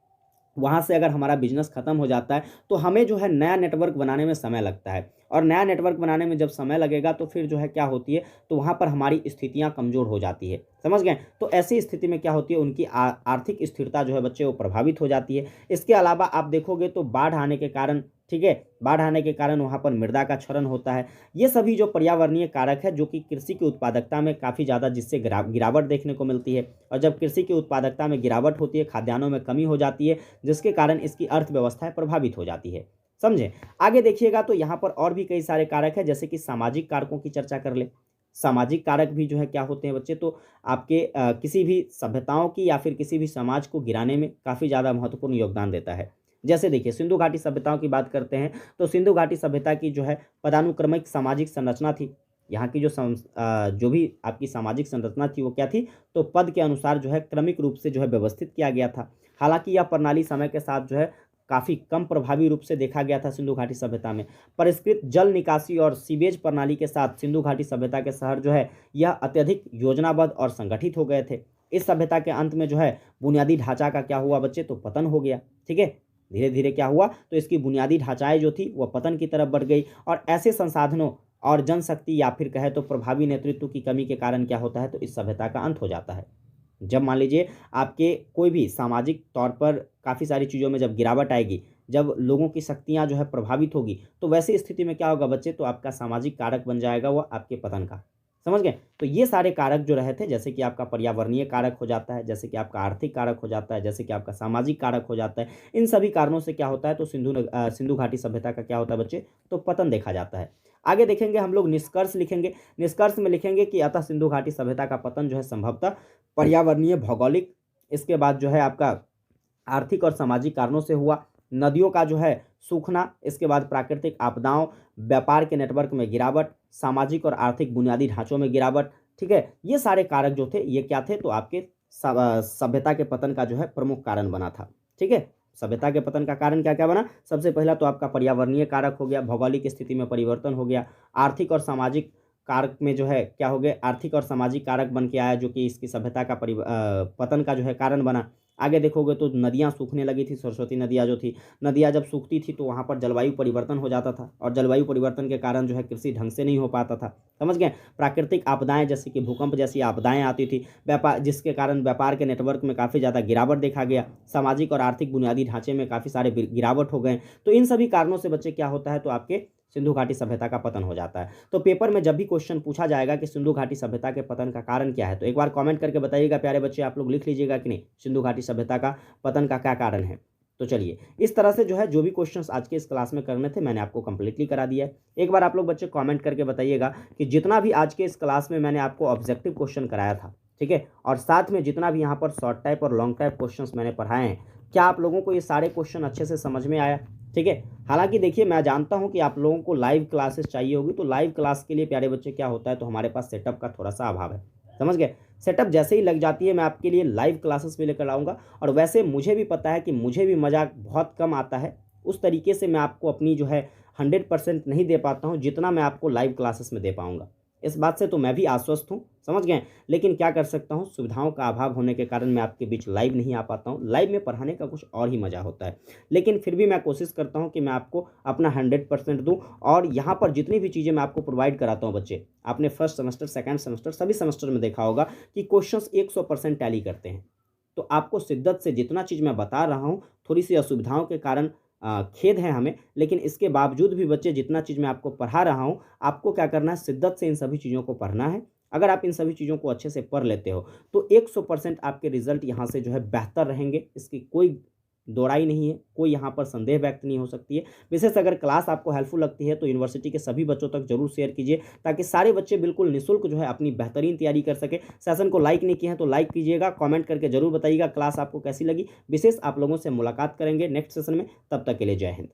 वहाँ से अगर हमारा बिजनेस खत्म हो जाता है तो हमें जो है नया नेटवर्क बनाने में समय लगता है, और नया नेटवर्क बनाने में जब समय लगेगा तो फिर जो है क्या होती है, तो वहाँ पर हमारी स्थितियाँ कमज़ोर हो जाती है। समझ गए। तो ऐसी स्थिति में क्या होती है, उनकी आर्थिक स्थिरता जो है बच्चे वो प्रभावित हो जाती है। इसके अलावा आप देखोगे तो बाढ़ आने के कारण, ठीक है, बाढ़ आने के कारण वहाँ पर मृदा का क्षरण होता है। ये सभी जो पर्यावरणीय कारक है जो कि कृषि की उत्पादकता में काफ़ी ज़्यादा, जिससे गिरावट देखने को मिलती है। और जब कृषि की उत्पादकता में गिरावट होती है, खाद्यान्नों में कमी हो जाती है, जिसके कारण इसकी अर्थव्यवस्था प्रभावित हो जाती है। समझे। आगे देखिएगा तो यहाँ पर और भी कई सारे कारक हैं, जैसे कि सामाजिक कारकों की चर्चा कर ले। सामाजिक कारक भी जो है क्या होते हैं बच्चे, तो आपके किसी भी सभ्यताओं की या फिर किसी भी समाज को गिराने में काफ़ी ज़्यादा महत्वपूर्ण योगदान देता है। जैसे देखिए सिंधु घाटी सभ्यताओं की बात करते हैं तो सिंधु घाटी सभ्यता की जो है पदानुक्रमिक सामाजिक संरचना थी। यहाँ की जो भी आपकी सामाजिक संरचना थी वो क्या थी, तो पद के अनुसार जो है क्रमिक रूप से जो है व्यवस्थित किया गया था। हालांकि यह प्रणाली समय के साथ जो है काफ़ी कम प्रभावी रूप से देखा गया था सिंधु घाटी सभ्यता में। परिष्कृत जल निकासी और सीवेज प्रणाली के साथ सिंधु घाटी सभ्यता के शहर जो है यह अत्यधिक योजनाबद्ध और संगठित हो गए थे। इस सभ्यता के अंत में जो है बुनियादी ढांचा का क्या हुआ बच्चे, तो पतन हो गया। ठीक है, धीरे धीरे क्या हुआ, तो इसकी बुनियादी ढांचाएं जो थी वह पतन की तरफ बढ़ गई और ऐसे संसाधनों और जनशक्ति या फिर कहे तो प्रभावी नेतृत्व की कमी के कारण क्या होता है, तो इस सभ्यता का अंत हो जाता है। जब मान लीजिए आपके कोई भी सामाजिक तौर पर काफ़ी सारी चीज़ों में जब गिरावट आएगी, जब लोगों की शक्तियाँ जो है प्रभावित होगी, तो वैसी स्थिति में क्या होगा बच्चे, तो आपका सामाजिक कारक बन जाएगा वो आपके पतन का। समझ गए। तो ये सारे कारक जो रहे थे, जैसे कि आपका पर्यावरणीय कारक हो जाता है, जैसे कि आपका आर्थिक कारक हो जाता है, जैसे कि आपका सामाजिक कारक हो जाता है, इन सभी कारणों से क्या होता है, तो सिंधु घाटी सभ्यता का क्या होता है बच्चे, तो पतन देखा जाता है। आगे देखेंगे हम लोग निष्कर्ष लिखेंगे। निष्कर्ष में लिखेंगे कि अतः सिंधु घाटी सभ्यता का पतन जो है संभवतः पर्यावरणीय, भौगोलिक, इसके बाद जो है आपका आर्थिक और सामाजिक कारणों से हुआ। नदियों का जो है सूखना, इसके बाद प्राकृतिक आपदाओं, व्यापार के नेटवर्क में गिरावट, सामाजिक और आर्थिक बुनियादी ढांचों में गिरावट। ठीक है, ये सारे कारक जो थे ये क्या थे, तो आपके सभ्यता के पतन का जो है प्रमुख कारण बना था। ठीक है, सभ्यता के पतन का कारण क्या क्या बना, सबसे पहला तो आपका पर्यावरणीय कारक हो गया, भौगोलिक स्थिति में परिवर्तन हो गया, आर्थिक और सामाजिक कारक में जो है क्या हो गया, आर्थिक और सामाजिक कारक बन के आया जो कि इसकी सभ्यता का पतन का जो है कारण बना। आगे देखोगे तो नदियाँ सूखने लगी थी, सरस्वती नदियाँ जो थी, नदियाँ जब सूखती थी तो वहाँ पर जलवायु परिवर्तन हो जाता था और जलवायु परिवर्तन के कारण जो है कृषि ढंग से नहीं हो पाता था। समझ गए। प्राकृतिक आपदाएं जैसे कि भूकंप जैसी आपदाएं आती थी, व्यापार जिसके कारण व्यापार के नेटवर्क में काफ़ी ज़्यादा गिरावट देखा गया, सामाजिक और आर्थिक बुनियादी ढांचे में काफ़ी सारे गिरावट हो गए। तो इन सभी कारणों से बच्चे क्या होता है, तो आपके सिंधु घाटी सभ्यता का पतन हो जाता है। तो पेपर में जब भी क्वेश्चन पूछा जाएगा कि सिंधु घाटी सभ्यता के पतन का कारण क्या है, तो एक बार कमेंट करके बताइएगा प्यारे बच्चे, आप लोग लिख लीजिएगा कि नहीं, सिंधु घाटी सभ्यता का पतन का क्या कारण है। तो चलिए इस तरह से जो है जो भी क्वेश्चंस आज के इस क्लास में करने थे मैंने आपको कंप्लीटली करा दिया है। एक बार आप लोग बच्चे कमेंट करके बताइएगा कि जितना भी आज के इस क्लास में मैंने आपको ऑब्जेक्टिव क्वेश्चन कराया था, ठीक है, और साथ में जितना भी यहाँ पर शॉर्ट टाइप और लॉन्ग टाइप क्वेश्चंस मैंने पढ़ाए हैं, क्या आप लोगों को ये सारे क्वेश्चन अच्छे से समझ में आया। ठीक है, हालांकि देखिए मैं जानता हूं कि आप लोगों को लाइव क्लासेस चाहिए होगी, तो लाइव क्लास के लिए प्यारे बच्चे क्या होता है, तो हमारे पास सेटअप का थोड़ा सा अभाव है। समझ गए। सेटअप जैसे ही लग जाती है मैं आपके लिए लाइव क्लासेस भी लेकर आऊँगा। और वैसे मुझे भी पता है कि मुझे भी मजाक बहुत कम आता है, उस तरीके से मैं आपको अपनी जो है 100% नहीं दे पाता हूँ जितना मैं आपको लाइव क्लासेस में दे पाऊँगा। इस बात से तो मैं भी आश्वस्त हूँ, समझ गए। लेकिन क्या कर सकता हूँ, सुविधाओं का अभाव होने के कारण मैं आपके बीच लाइव नहीं आ पाता हूँ। लाइव में पढ़ाने का कुछ और ही मज़ा होता है, लेकिन फिर भी मैं कोशिश करता हूँ कि मैं आपको अपना 100% दूँ। और यहाँ पर जितनी भी चीज़ें मैं आपको प्रोवाइड कराता हूँ बच्चे, आपने फर्स्ट सेमेस्टर, सेकेंड सेमेस्टर, सभी सेमेस्टर में देखा होगा कि क्वेश्चंस 100% टैली करते हैं। तो आपको शिद्दत से जितना चीज़ मैं बता रहा हूँ, थोड़ी सी असुविधाओं के कारण खेद है हमें, लेकिन इसके बावजूद भी बच्चे जितना चीज़ मैं आपको पढ़ा रहा हूँ, आपको क्या करना है, शिद्दत से इन सभी चीज़ों को पढ़ना है। अगर आप इन सभी चीज़ों को अच्छे से पढ़ लेते हो तो 100% आपके रिजल्ट यहाँ से जो है बेहतर रहेंगे, इसकी कोई दोहराई नहीं है, कोई यहाँ पर संदेह व्यक्त नहीं हो सकती है। विशेष अगर क्लास आपको हेल्पफुल लगती है तो यूनिवर्सिटी के सभी बच्चों तक जरूर शेयर कीजिए, ताकि सारे बच्चे बिल्कुल निःशुल्क जो है अपनी बेहतरीन तैयारी कर सके। सेशन को लाइक नहीं किया है तो लाइक कीजिएगा, कमेंट करके जरूर बताइएगा क्लास आपको कैसी लगी। विशेष आप लोगों से मुलाकात करेंगे नेक्स्ट सेशन में, तब तक के लिए जय हिंद।